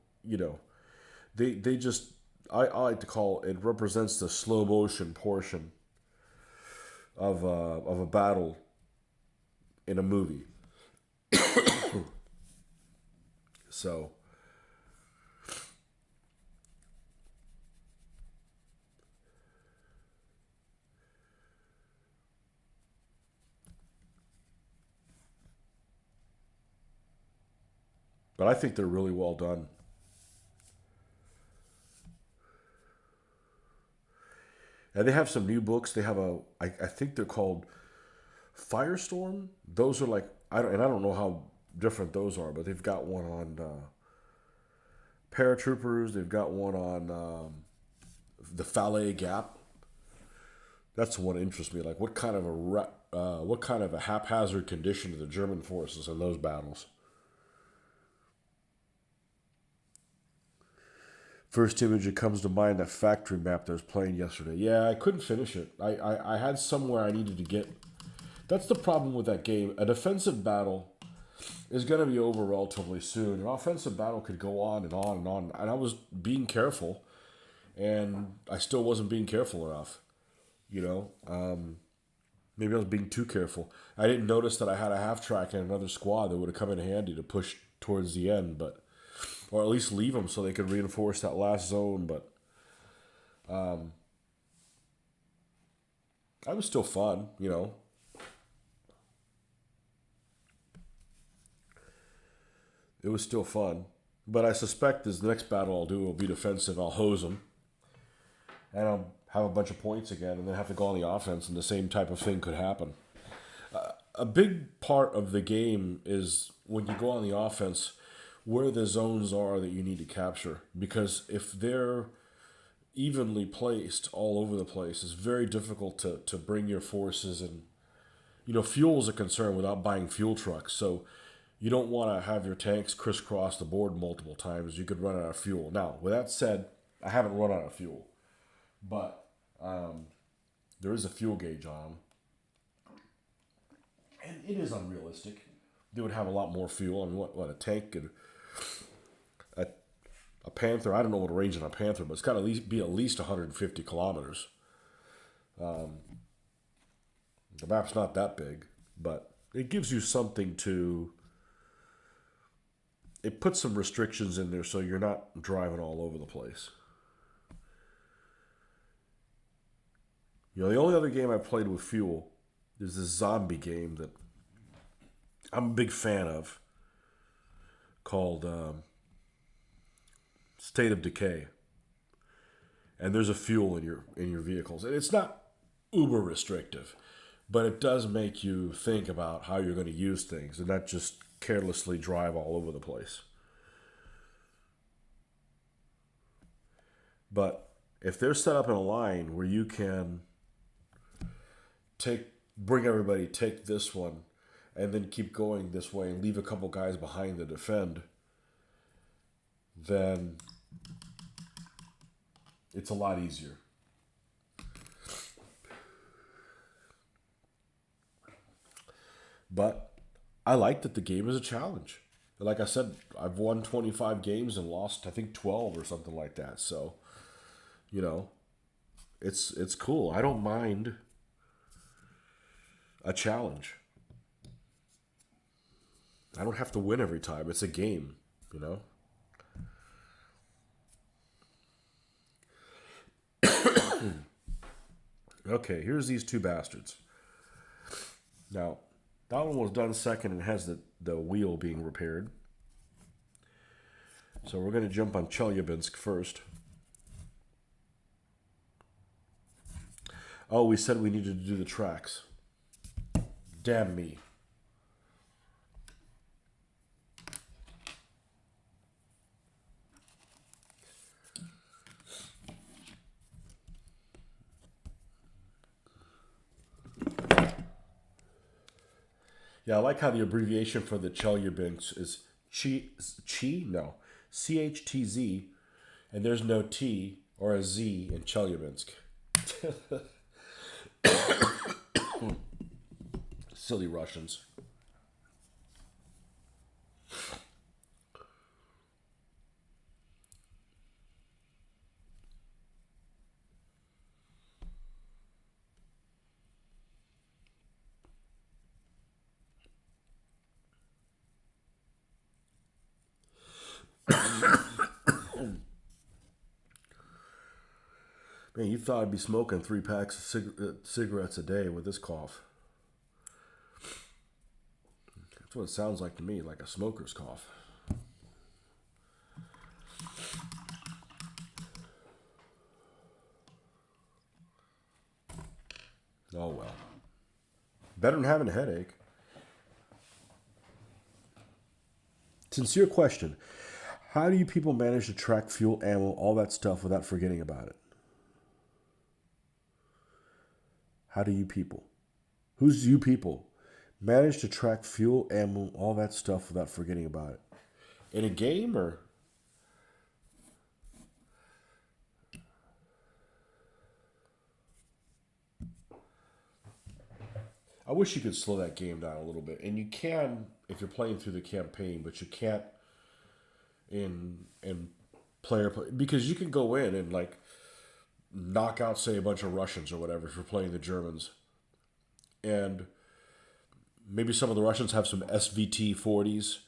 they just, I like to call it represents the slow motion portion of a battle in a movie. So, but I think they're really well done. And they have some new books. They have I think they're called Firestorm. Those are like, I don't know how different those are, but they've got one on paratroopers. They've got one on the Falais Gap. That's the one that interests me. Like, what kind of a haphazard condition to the German forces in those battles? First image that comes to mind, that factory map that I was playing yesterday. Yeah, I couldn't finish it. I had somewhere I needed to get. That's the problem with that game. A defensive battle is going to be over relatively soon. An offensive battle could go on and on and on. And I was being careful, and I still wasn't being careful enough. Maybe I was being too careful. I didn't notice that I had a half track and another squad that would have come in handy to push towards the end, or at least leave them so they could reinforce that last zone. But I was still fun. It was still fun. But I suspect this next battle I'll do will be defensive. I'll hose them, and I'll have a bunch of points again, and then have to go on the offense, and the same type of thing could happen. A big part of the game is when you go on the offense, where the zones are that you need to capture. Because if they're evenly placed all over the place, it's very difficult to bring your forces in. Fuel is a concern without buying fuel trucks. So you don't want to have your tanks crisscross the board multiple times. You could run out of fuel. Now, with that said, I haven't run out of fuel. But there is a fuel gauge on them. And it is unrealistic. They would have a lot more fuel. I mean, what a tank could... A Panther, I don't know what a range on a Panther, but it's got to be at least 150 kilometers. The map's not that big, but it gives you something to... It puts some restrictions in there so you're not driving all over the place. The only other game I played with fuel is this zombie game that I'm a big fan of, called State of Decay. And there's a fuel in your vehicles. And it's not uber restrictive, but it does make you think about how you're going to use things and not just carelessly drive all over the place. But if they're set up in a line where you can bring everybody, take this one, and then keep going this way and leave a couple guys behind to defend, then it's a lot easier. But I like that the game is a challenge. Like I said, I've won 25 games and lost, I think, 12 or something like that. So, it's cool. I don't mind a challenge. I don't have to win every time. It's a game, you know? Okay, here's these two bastards. Now, that one was done second and has the wheel being repaired. So we're going to jump on Chelyabinsk first. Oh, we said we needed to do the tracks. Damn me. Yeah, I like how the abbreviation for the Chelyabinsk is Chi? No. CHTZ, and there's no T or a Z in Chelyabinsk. Silly Russians. Man, you thought I'd be smoking 3 packs of cigarettes a day with this cough. That's what it sounds like to me, like a smoker's cough. Oh well. Better than having a headache. Sincere question. How do you people manage to track fuel, ammo, all that stuff without forgetting about it? How do you people? Who's you people? Manage to track fuel, ammo, all that stuff without forgetting about it. In a game or? I wish you could slow that game down a little bit. And you can if you're playing through the campaign, but you can't in player play, because you can go in and like knock out, say, a bunch of Russians or whatever if you're playing the Germans. And maybe some of the Russians have some SVT 40s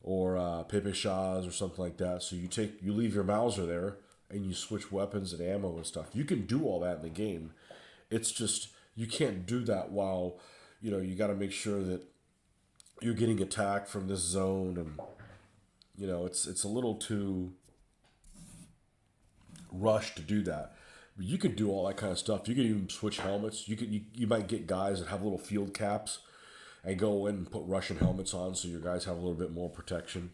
or Pepe Shahs or something like that. So you leave your Mauser there and you switch weapons and ammo and stuff. You can do all that in the game. It's just you can't do that while you got to make sure that you're getting attacked from this zone, and it's a little too rushed to do that. But you could do all that kind of stuff. You could even switch helmets. You might get guys that have little field caps and go in and put Russian helmets on so your guys have a little bit more protection.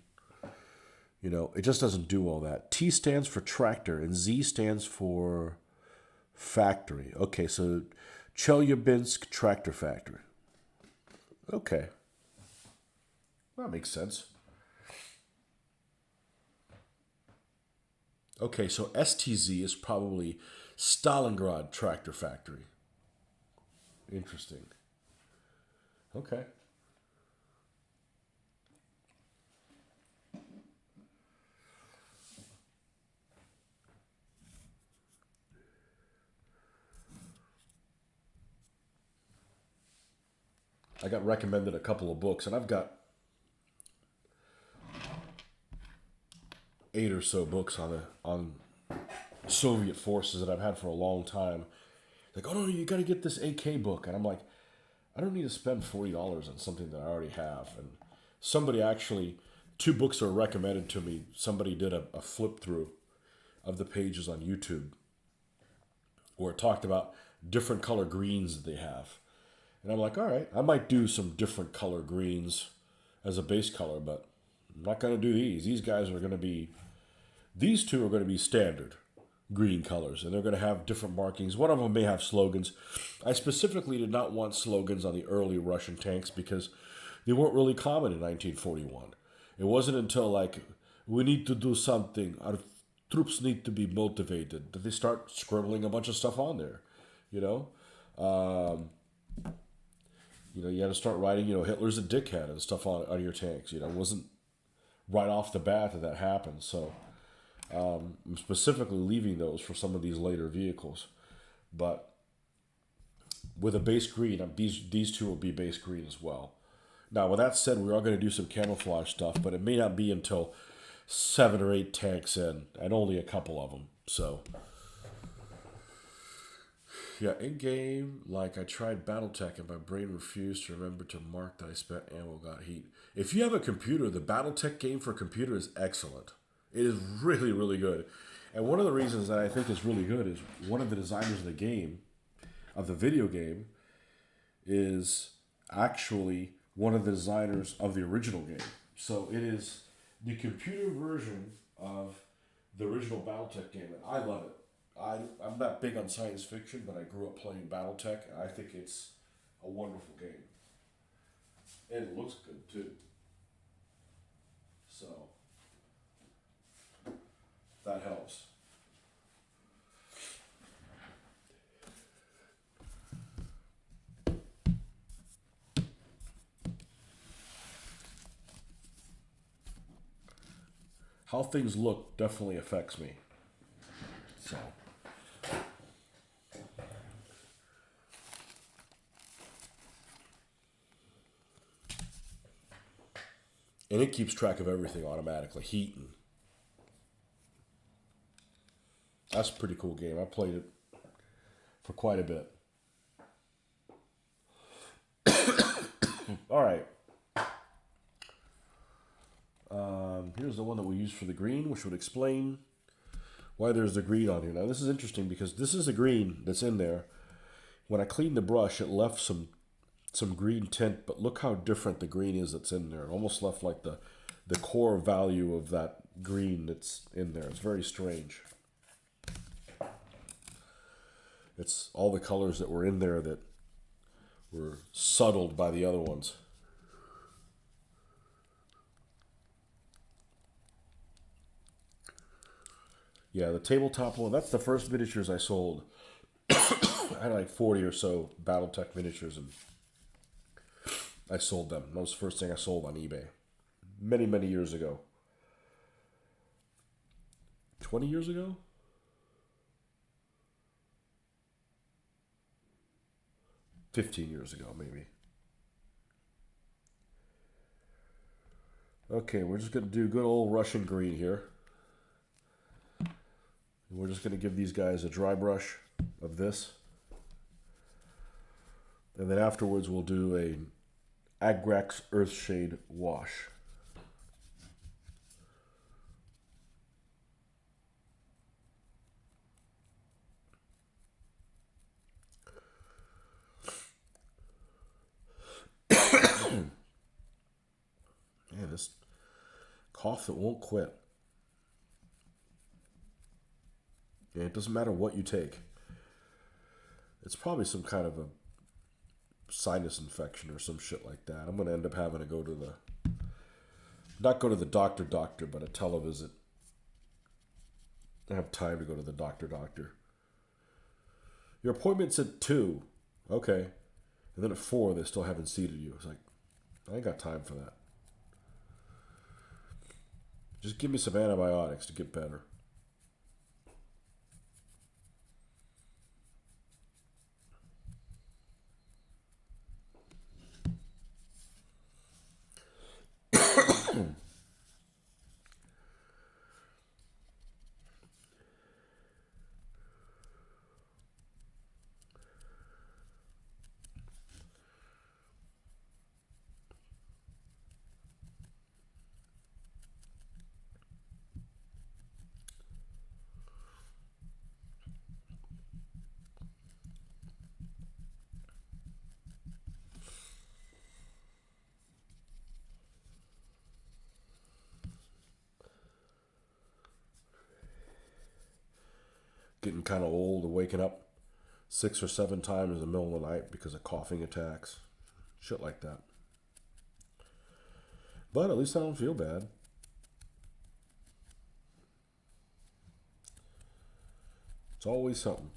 It just doesn't do all that. T stands for tractor and Z stands for factory. Okay, so Chelyabinsk Tractor Factory. Okay. That makes sense. Okay, so STZ is probably Stalingrad Tractor Factory. Interesting. Okay. I got recommended a couple of books, and I've got 8 or so books on Soviet forces that I've had for a long time. Like, oh no, you got to get this AK book, and I'm like, I don't need to spend $40 on something that I already have. And somebody actually, 2 books are recommended to me. Somebody did a flip through of the pages on YouTube where it talked about different color greens that they have. And I'm like, all right, I might do some different color greens as a base color, but I'm not going to do these. These 2 are going to be standard green colors, and they're going to have different markings. One of them may have slogans. I specifically did not want slogans on the early Russian tanks because they weren't really common in 1941. It wasn't until like, we need to do something, our troops need to be motivated, that they start scribbling a bunch of stuff on there, you know? You had to start writing, Hitler's a dickhead and stuff on your tanks. It wasn't right off the bat that happened. So I'm specifically leaving those for some of these later vehicles. But with a base green, these 2 will be base green as well. Now, with that said, we are going to do some camouflage stuff, but it may not be until 7 or 8 tanks in, and only a couple of them. So, yeah, in game, like I tried BattleTech and my brain refused to remember to mark that I spent ammo got heat. If you have a computer, the BattleTech game for computer is excellent. It is really, really good. And one of the reasons that I think it's really good is one of the designers of the game, of the video game, is actually one of the designers of the original game. So it is the computer version of the original BattleTech game, and I love it. I'm not big on science fiction, but I grew up playing BattleTech, and I think it's a wonderful game. And it looks good, too. So, that helps. How things look definitely affects me. So. And it keeps track of everything automatically. Heat and that's a pretty cool game. I played it for quite a bit. All right. Here's the one that we use for the green, which would explain why there's the green on here. Now, this is interesting because this is the green that's in there. When I cleaned the brush, it left some green tint, but look how different the green is that's in there. It almost left like the core value of that green that's in there. It's very strange. It's all the colors that were in there that were subtled by the other ones. Yeah, the tabletop one, that's the first miniatures I sold. I had like 40 or so BattleTech miniatures, and I sold them. That was the first thing I sold on eBay. Many, many years ago. 20 years ago? $15 years ago, maybe. Okay, we're just going to do good old Russian green here. And we're just going to give these guys a dry brush of this. And then afterwards we'll do a Agrax Earthshade wash. Man, this cough that won't quit. Yeah, it doesn't matter what you take. It's probably some kind of a sinus infection or some shit like that. I'm going to end up having to go to not go to the doctor, but a televisit. I have time to go to the doctor. Your appointment's at 2. Okay. And then at 4, they still haven't seated you. It's like, I ain't got time for that. Just give me some antibiotics to get better. Getting kind of old and waking up 6 or 7 times in the middle of the night because of coughing attacks. Shit like that. But at least I don't feel bad. It's always something.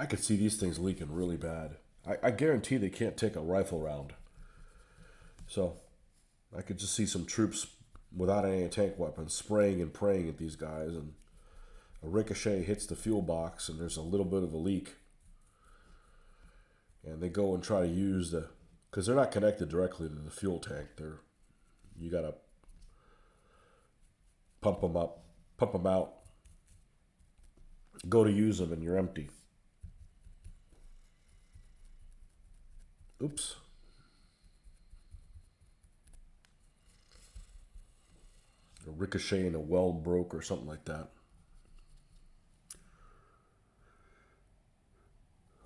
I could see these things leaking really bad. I guarantee they can't take a rifle round. So I could just see some troops without any tank weapons spraying and praying at these guys, and a ricochet hits the fuel box and there's a little bit of a leak. And they go and try to use the, because they're not connected directly to the fuel tank. You gotta pump them up, pump them out, go to use them, and you're empty. Oops. A ricochet and a weld broke or something like that.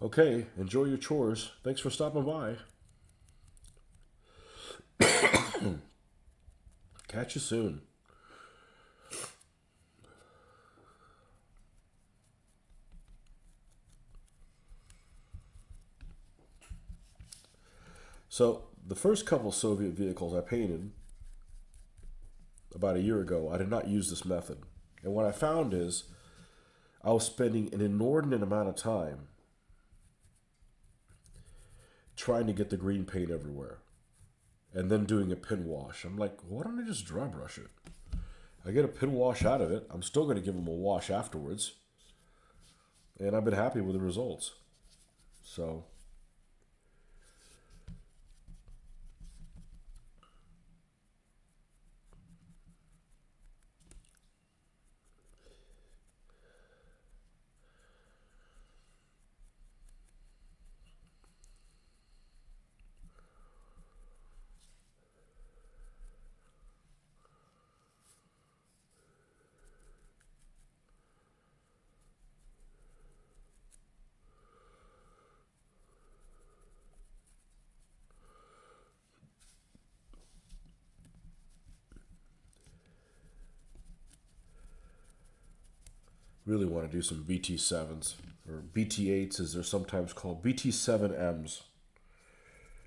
Okay, enjoy your chores. Thanks for stopping by. Catch you soon. So, the first couple Soviet vehicles I painted about a year ago, I did not use this method. And what I found is I was spending an inordinate amount of time trying to get the green paint everywhere and then doing a pin wash. I'm like, why don't I just dry brush it? I get a pin wash out of it. I'm still going to give them a wash afterwards. And I've been happy with the results. So, really want to do some BT7s, or BT8s as they're sometimes called, BT7Ms.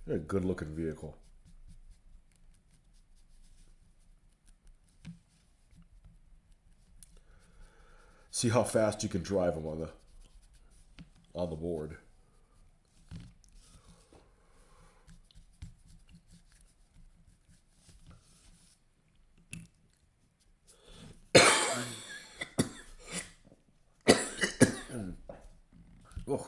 They're a good looking vehicle. See how fast you can drive them on the board. Oh.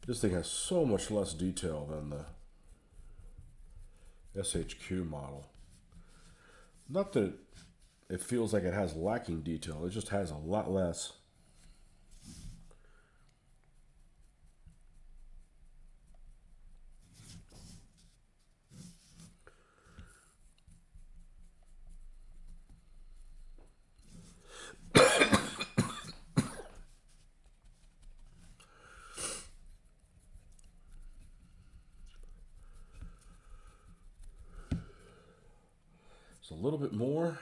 This thing has so much less detail than the SHQ model. Not that it feels like it has lacking detail, it just has a lot less. It's a little bit more.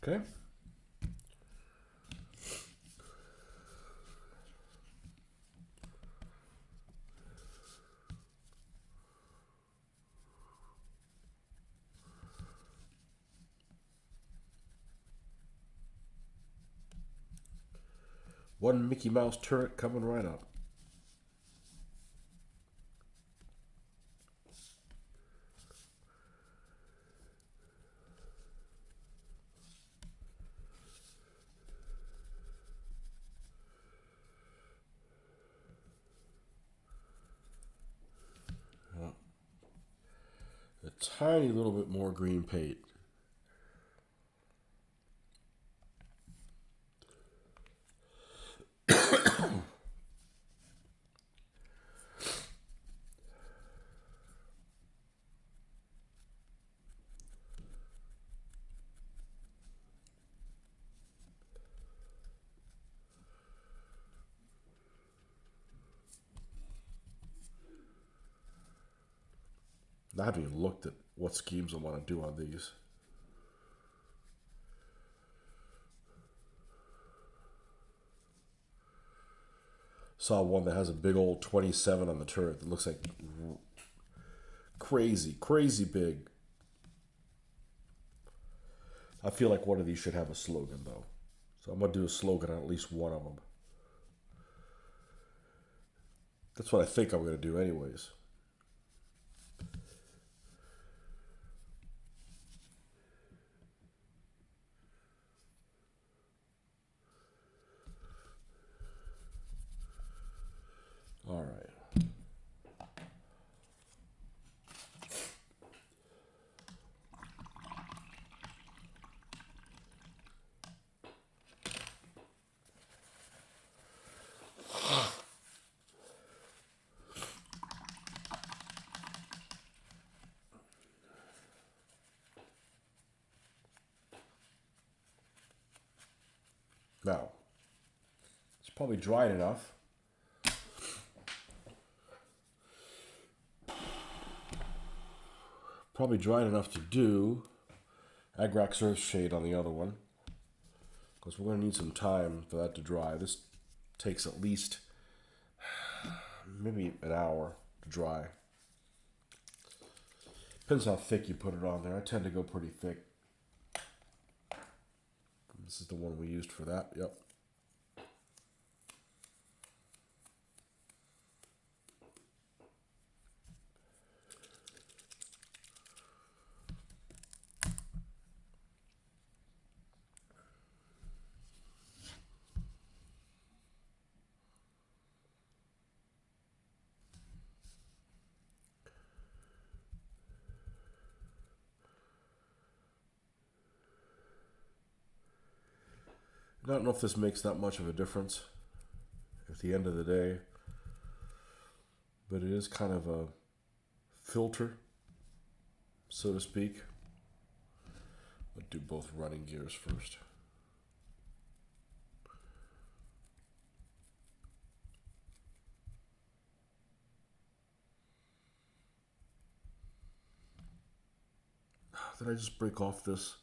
Okay. One Mickey Mouse turret coming right up. A tiny little bit more green paint. I haven't even looked at what schemes I want to do on these. Saw one that has a big old 27 on the turret that looks like crazy, crazy big. I feel like one of these should have a slogan though. So I'm going to do a slogan on at least one of them. That's what I think I'm going to do anyways. All right. Now, it's probably dried enough. Probably dried enough to do Agrax Earth Shade on the other one. Because we're going to need some time for that to dry. This takes at least maybe an hour to dry. Depends how thick you put it on there. I tend to go pretty thick. This is the one we used for that. Yep. I don't know if this makes that much of a difference at the end of the day, but it is kind of a filter, so to speak. I'll do both running gears first. Did I just break off this?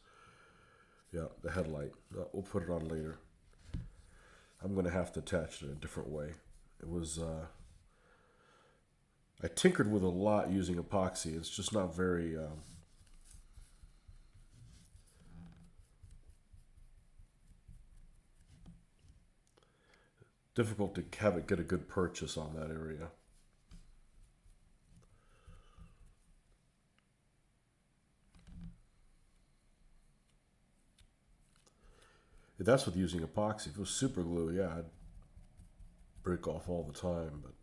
Yeah, the headlight. We'll put it on later. I'm going to have to attach it in a different way. It was, I tinkered with a lot using epoxy. It's just not very, difficult to have it get a good purchase on that area. That's with using epoxy. If it was super glue, yeah, I'd break off all the time, but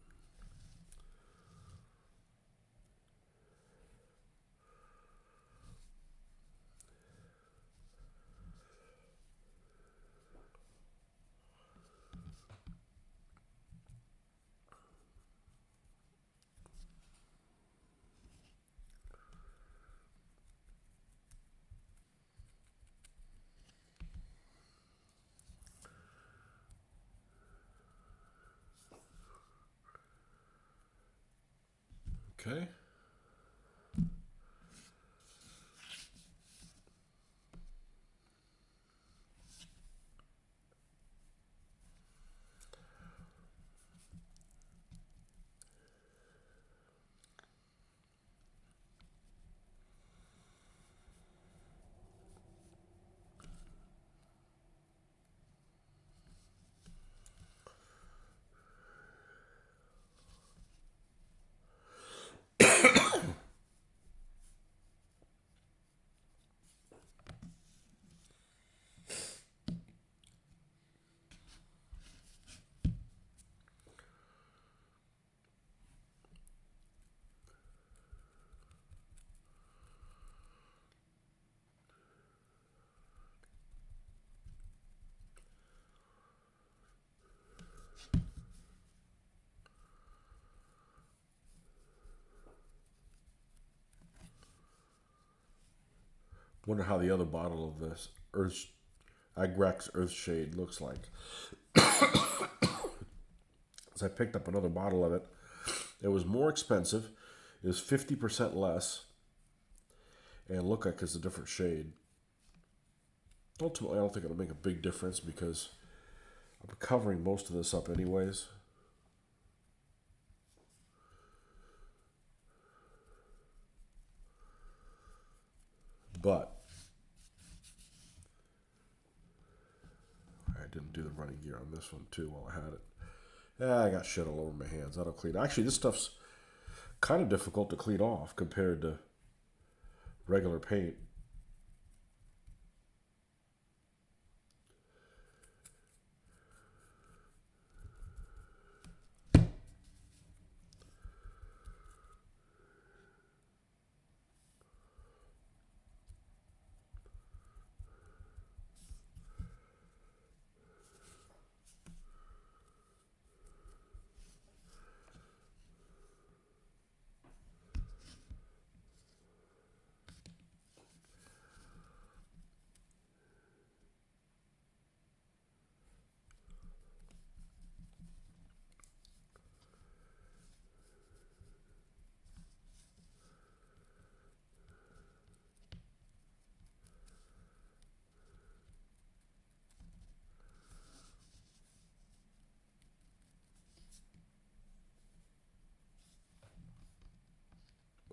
okay. Wonder how the other bottle of this Agrex Earthshade looks like. So I picked up another bottle of it. It was more expensive. It was 50% less. And look like it's a different shade. Ultimately, I don't think it'll make a big difference because I'm covering most of this up anyways. But I didn't do the running gear on this one too while I had it. I got shit all over my hands. That'll clean. Actually, this stuff's kind of difficult to clean off compared to regular paint.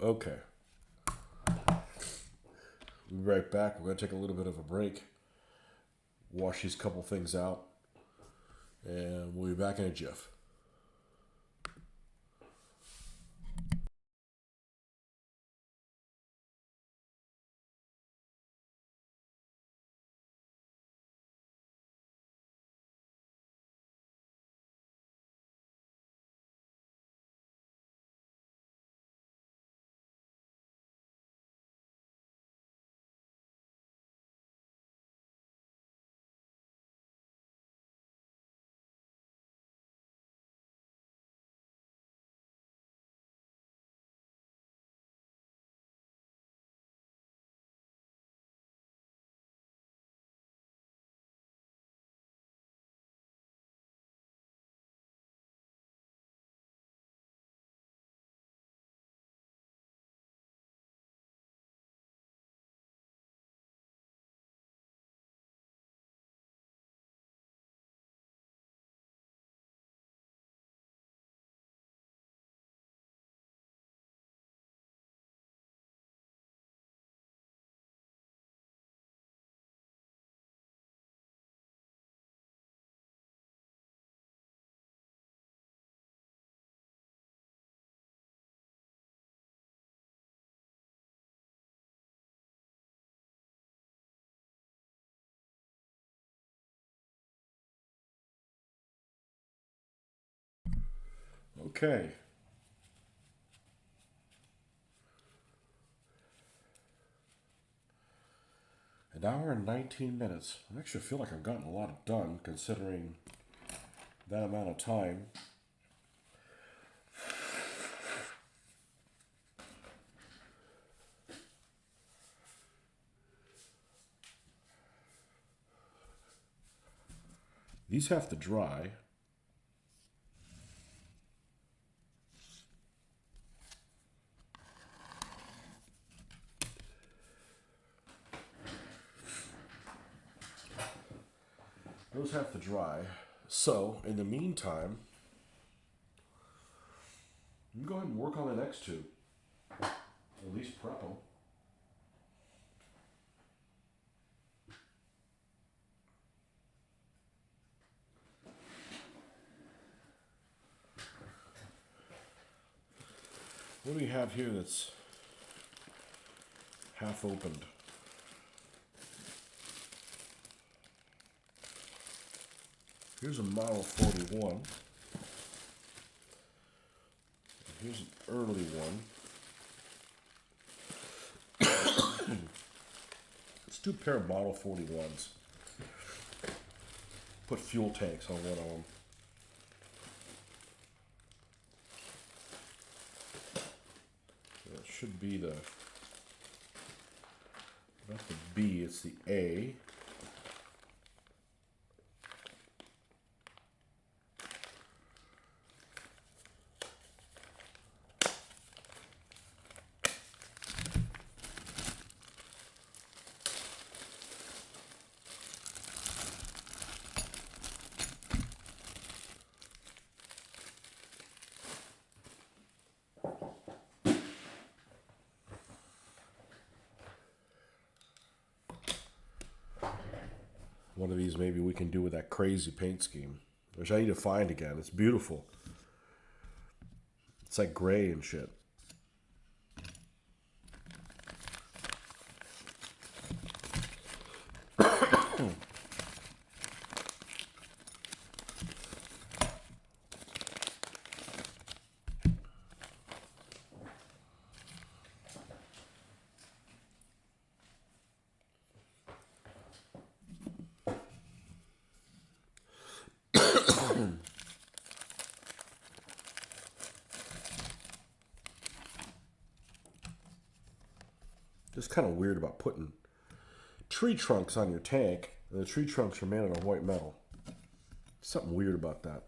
Okay. We'll be right back. We're going to take a little bit of a break, wash these couple things out, and we'll be back in a jiff. Okay. An hour and 19 minutes. I actually feel like I've gotten a lot done considering that amount of time. These have to dry. Those have to dry. So, in the meantime, you can go ahead and work on the next two. At least prep them. What do we have here that's half opened? Here's a model 41. Here's an early one. Let's do a pair of model 41s. Put fuel tanks on one of them. That should be the, not the B, it's the A. One of these maybe we can do with that crazy paint scheme, which I need to find again. It's beautiful. It's like gray and shit. Just kind of weird about putting tree trunks on your tank, and the tree trunks are made out of white metal. Something weird about that.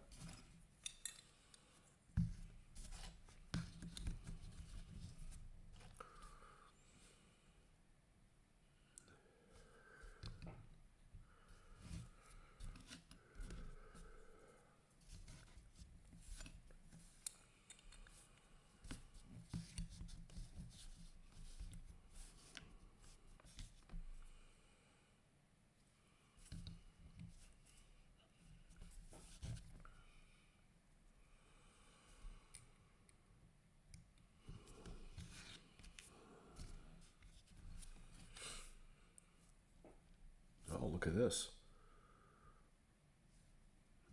Oh, look at this.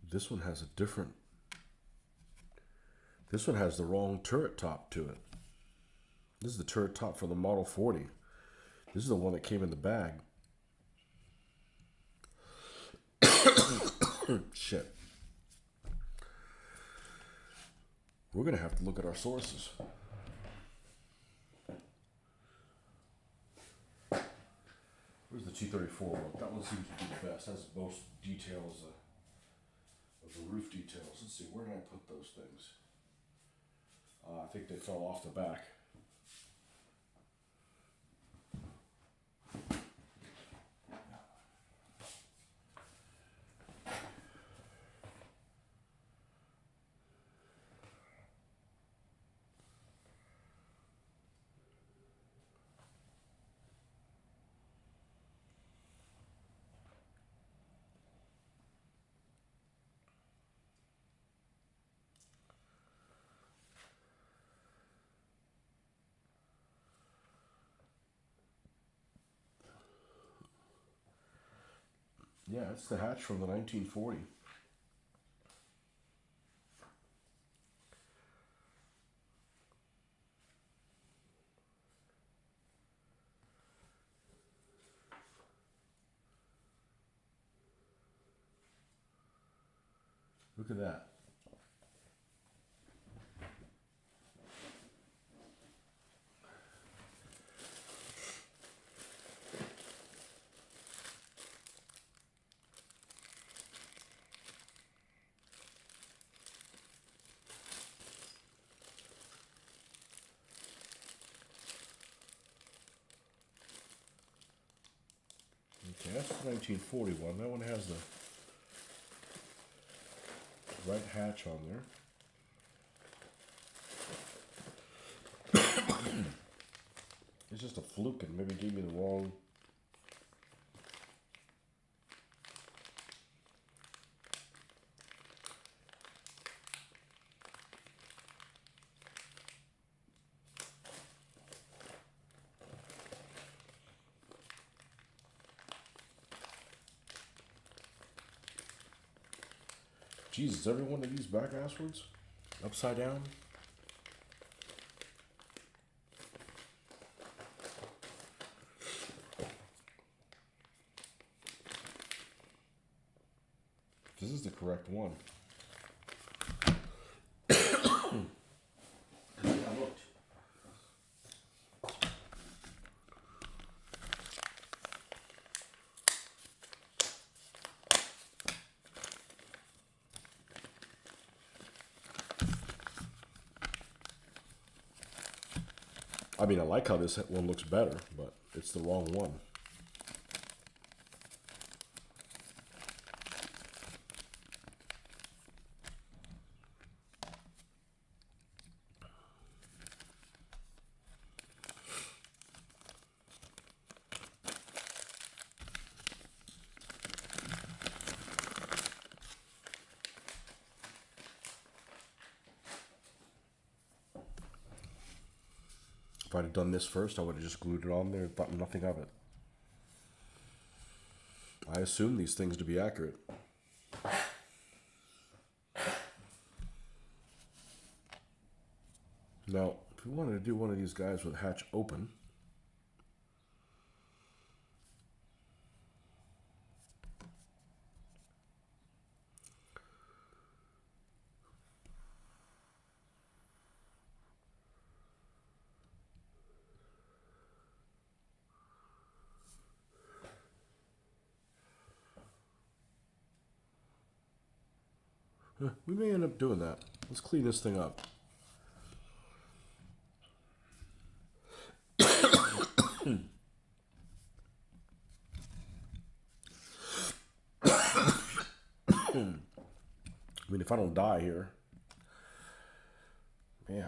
This one has a different... This one has the wrong turret top to it. This is the turret top for the Model 40. This is the one that came in the bag. Shit. We're going to have to look at our sources. Where's the T-34 one? That one seems to be the best. Has most details of the roof details. Let's see, where did I put those things? I think they fell off the back. Yeah, it's the hatch from the 1940. Look at that. Okay, that's the 1941. That one has the right hatch on there. It's just a fluke and maybe gave me the wrong... Jesus, every one of these backwards? Upside down? This is the correct one. I looked. I mean, I like how this one looks better, but it's the wrong one. If I'd have done this first, I would have just glued it on there and thought nothing of it. I assume these things to be accurate. Now, if we wanted to do one of these guys with hatch open, we may end up doing that. Let's clean this thing up. I mean, if I don't die here, man.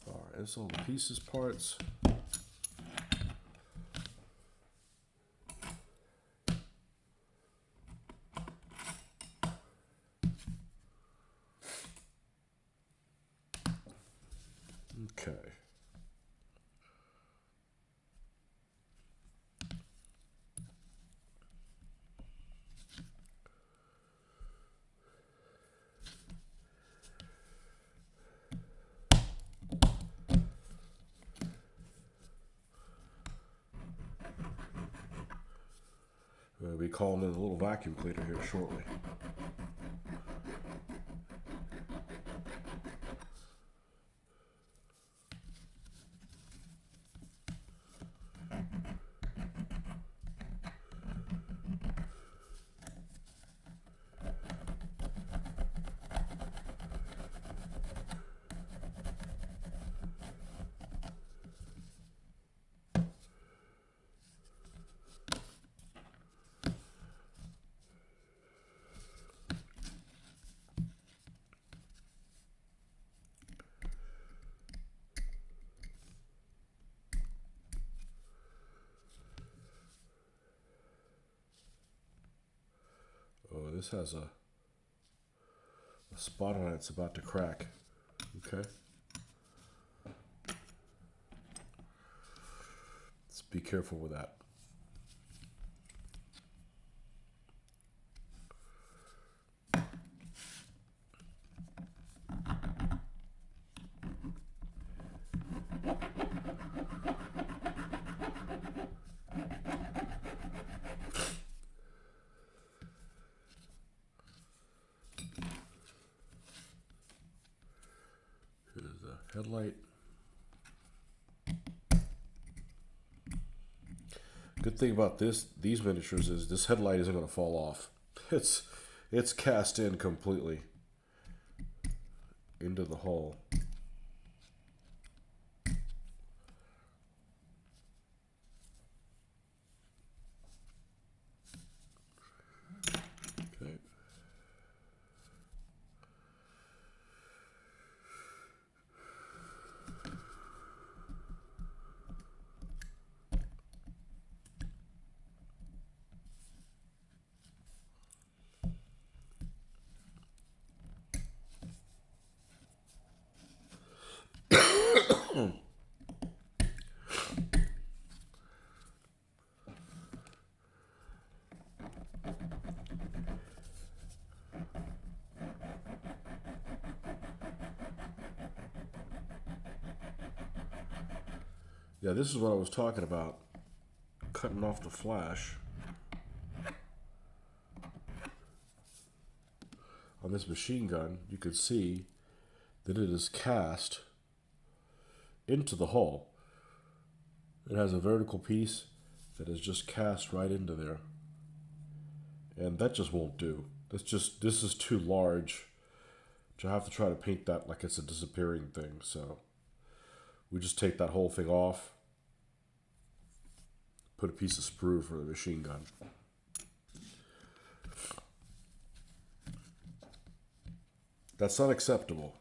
All right, this all the pieces parts. Okay. We'll be calling in a little vacuum cleaner here shortly. Oh, this has a spot on it. It's about to crack. Okay. Let's be careful with that. Here's the headlight. Good thing about these miniatures is this headlight isn't going to fall off. It's cast in completely into the hull. Okay. Yeah, this is what I was talking about. Cutting off the flash on this machine gun. You could see that it is cast into the hull. It has a vertical piece that is just cast right into there. And that just won't do. This is too large to have to try to paint that like it's a disappearing thing. So we just take that whole thing off, put a piece of sprue for the machine gun. That's unacceptable.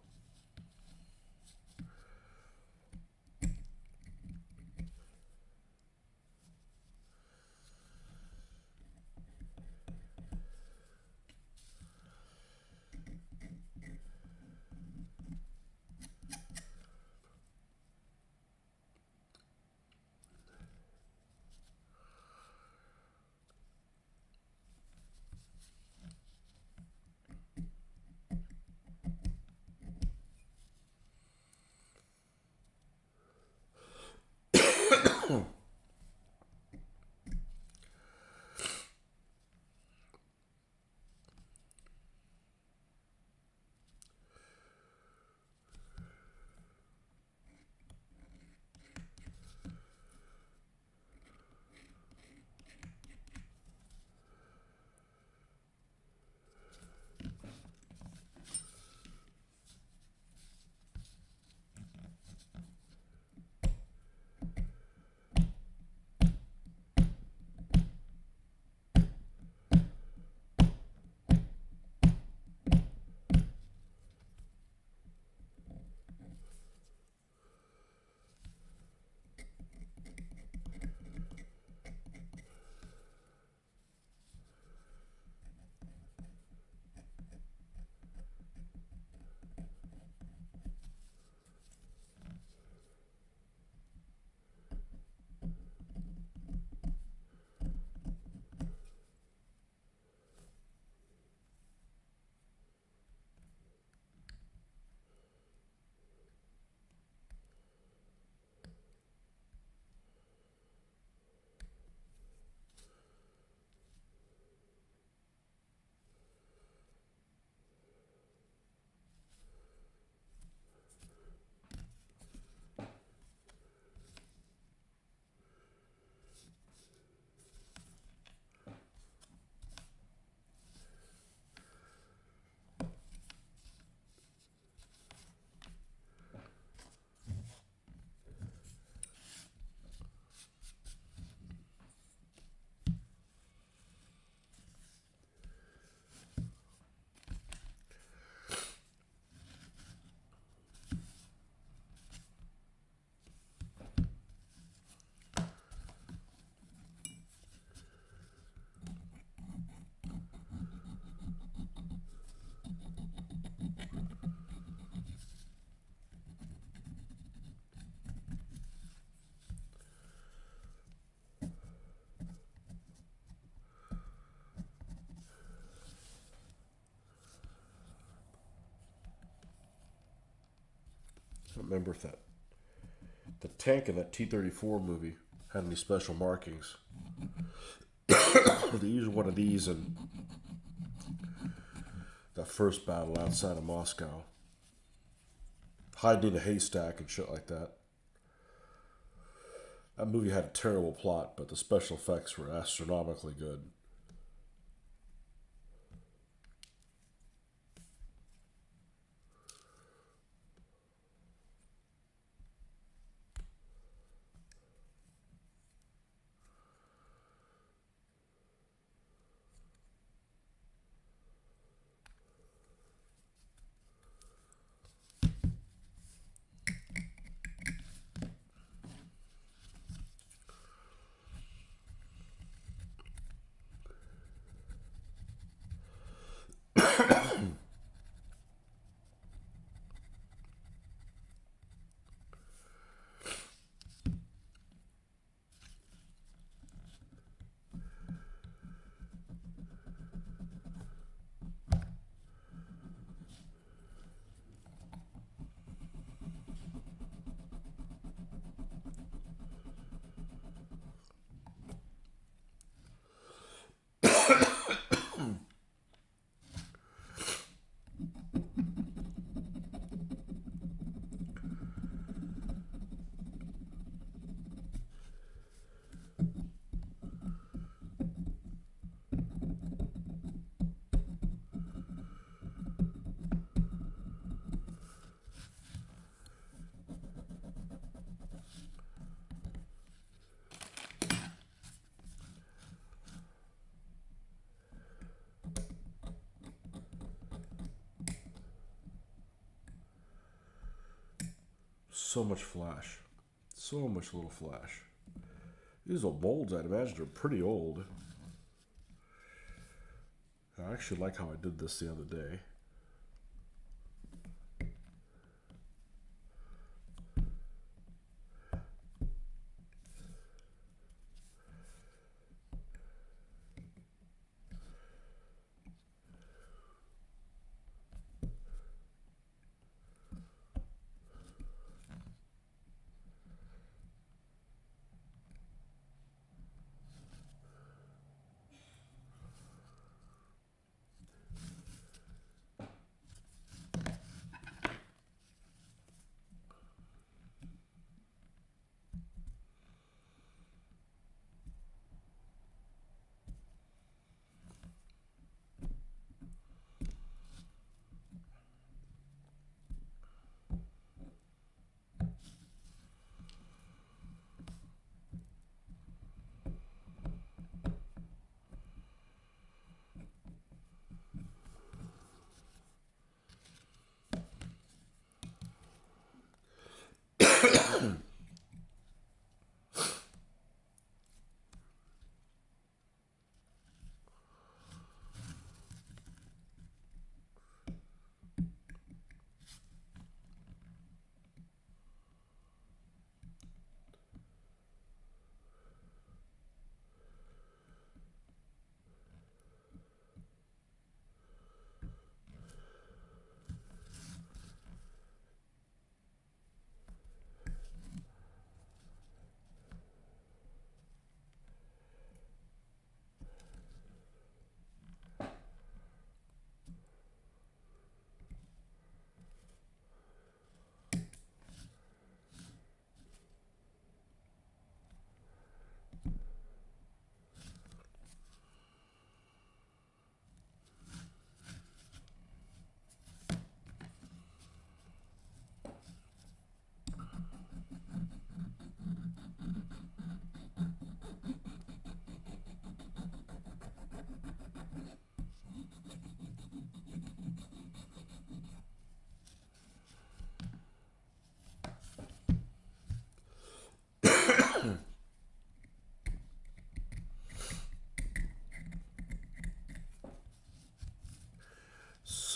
I don't remember if the tank in that T-34 movie had any special markings. They used one of these in that first battle outside of Moscow, hiding in a haystack and shit like that. That movie had a terrible plot, but the special effects were astronomically good. so much flash. So much little flash. These old molds, I'd imagine, are pretty old. I actually like how I did this the other day.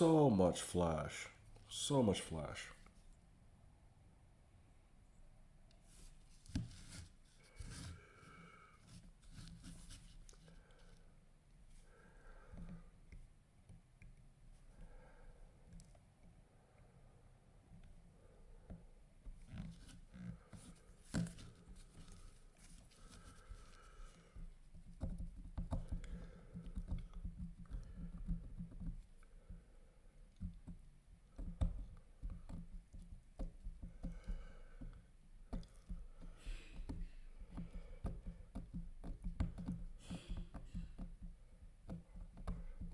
So much flash. So much flash.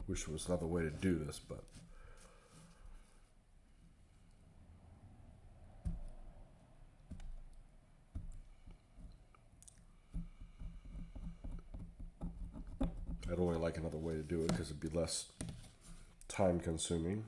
Wish there was another way to do this, but I'd only like another way to do it because it'd be less time consuming.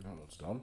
Now it's done.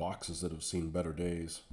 boxes that have seen better days.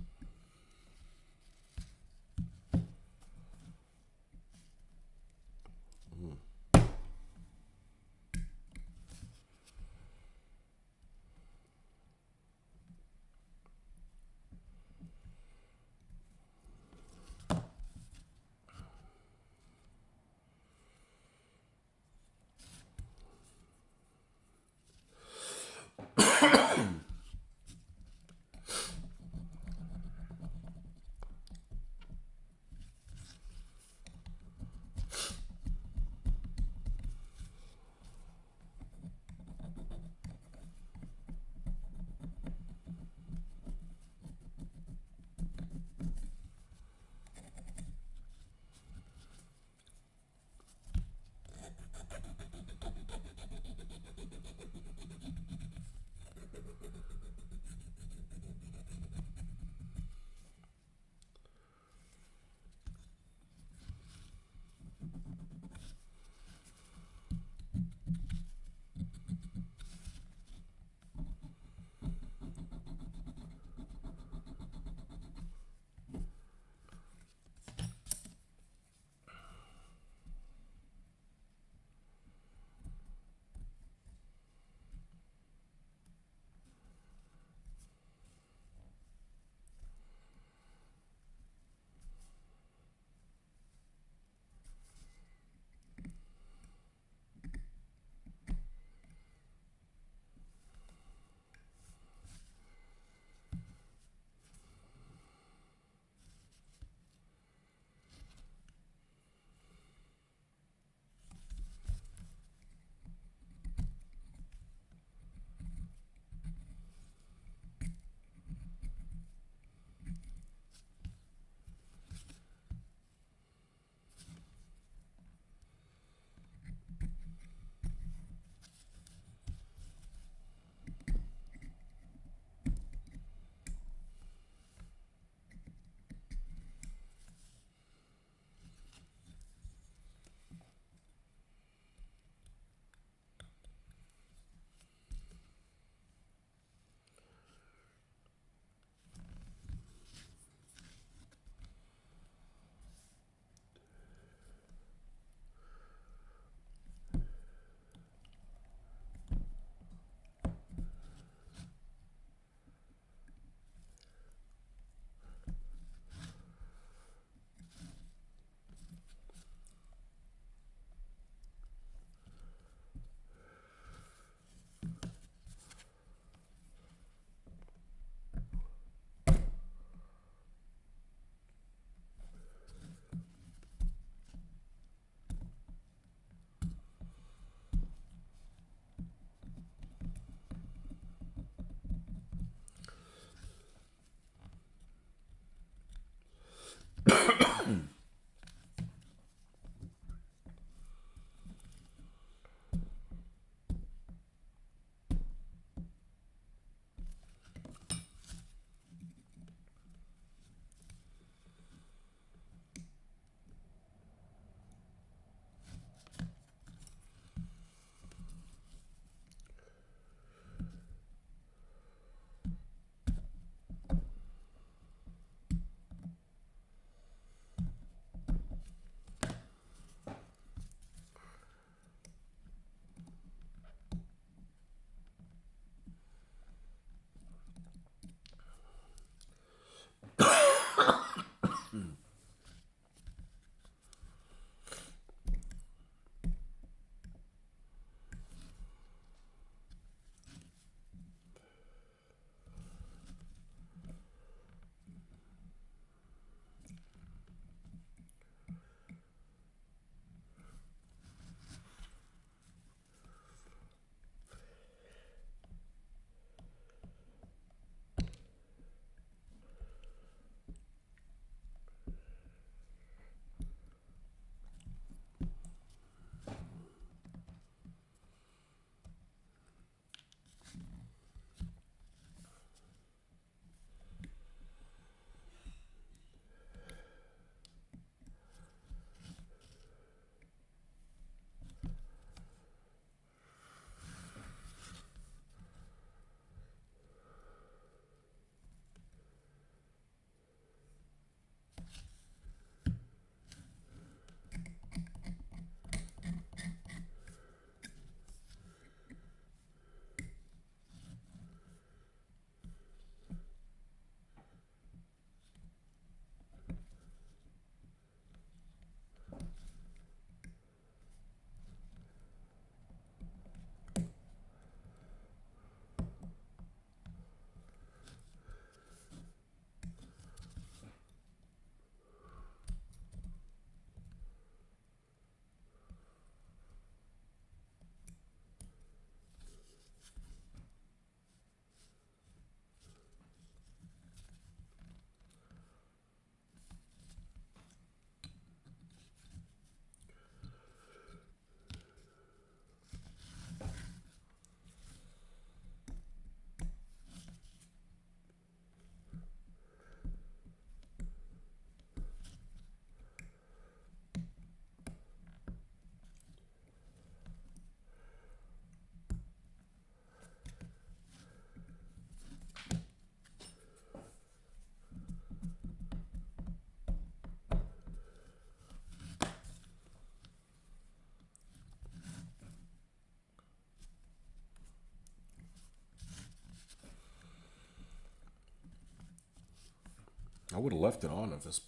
I would have left it on if this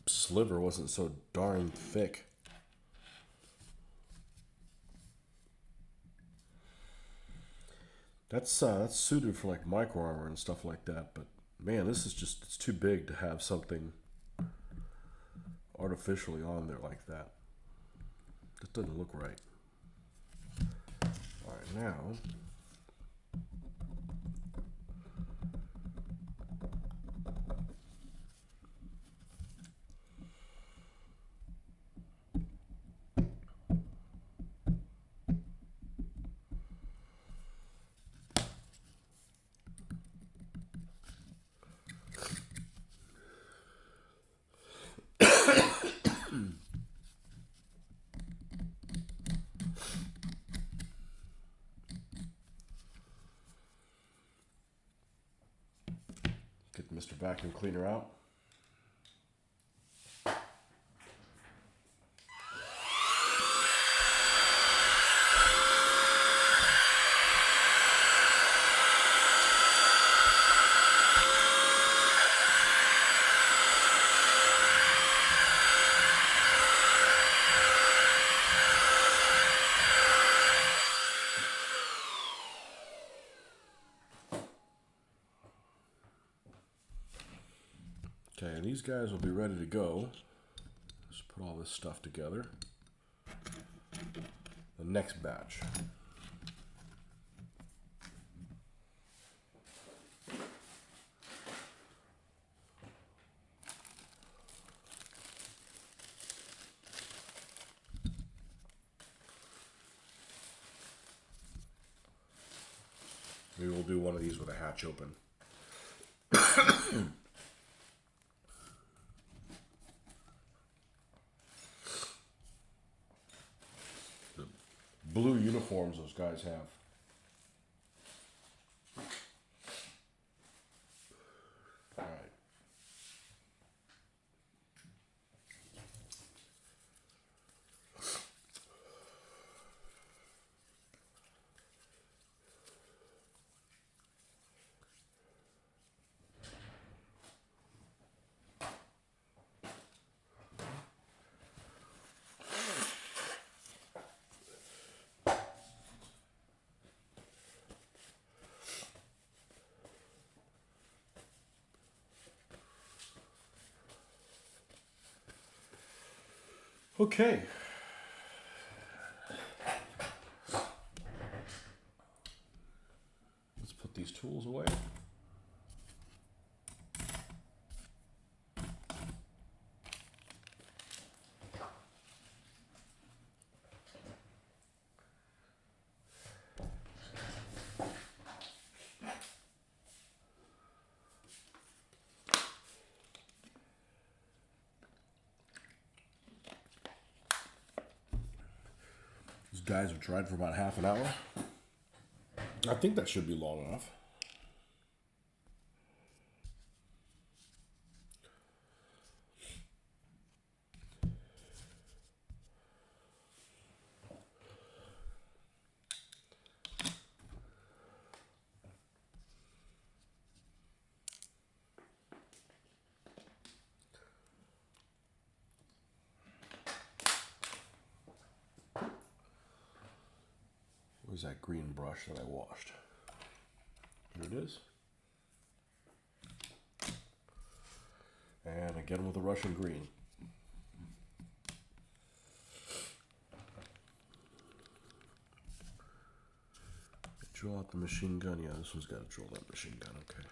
sliver wasn't so darn thick. That's suited for like micro armor and stuff like that, but man, this is just, it's too big to have something artificially on there like that. This doesn't look right. All right, now get Mr. Vacuum Cleaner out. Okay, and these guys will be ready to go. Let's put all this stuff together. The next batch. Maybe we'll do one of these with a hatch open. The blue uniforms those guys have. All right. Okay. Let's put these tools away. These guys have tried for about half an hour. I think that should be long enough. Where's that green brush that I washed? Here it is. And again with the Russian green. Drill out the machine gun. Yeah, this one's got to drill that machine gun. Okay.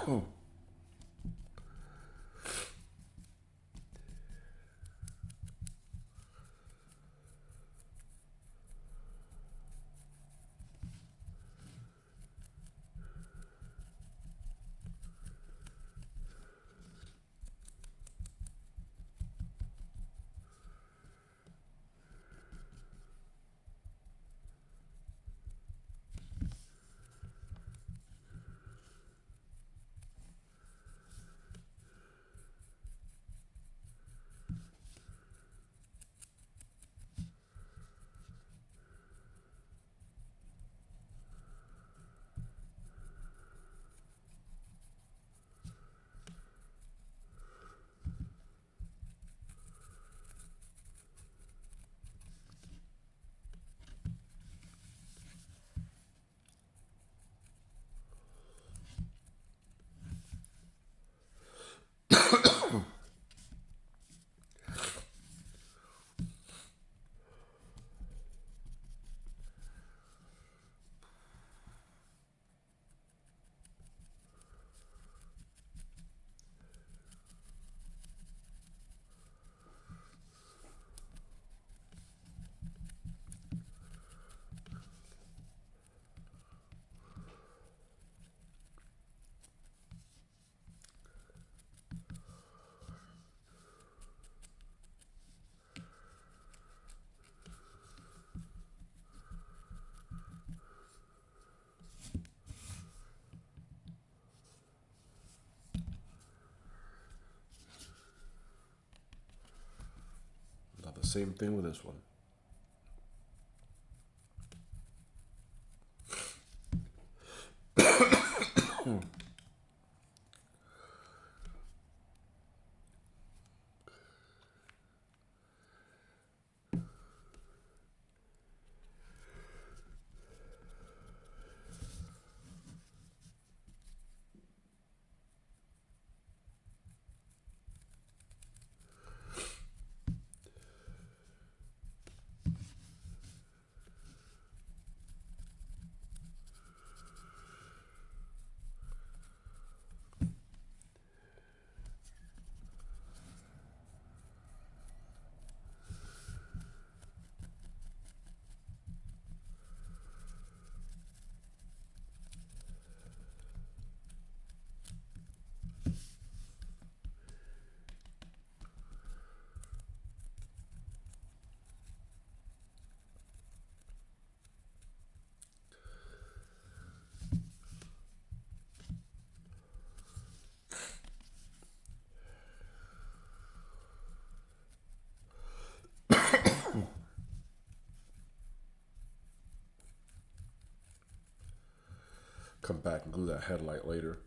Not the same thing with this one. Come back and glue that headlight later.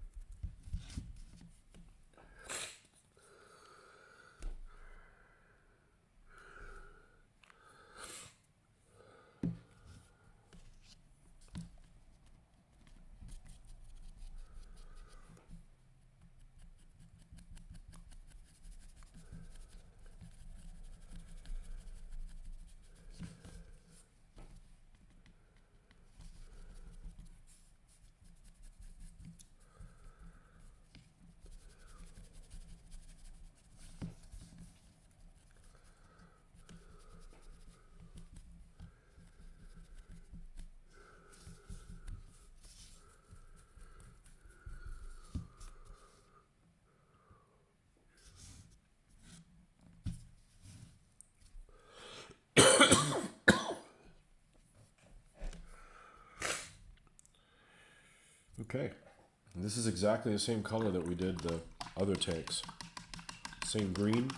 Okay, and this is exactly the same color that we did the other tanks. Same green.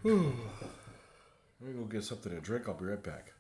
Let me go get something to drink. I'll be right back.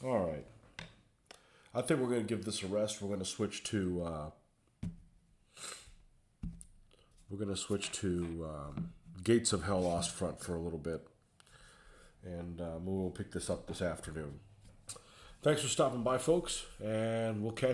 All right. I think we're going to give this a rest. We're going to switch to Gates of Hell Lost Front for a little bit, and we'll pick this up this afternoon. Thanks for stopping by, folks, and we'll catch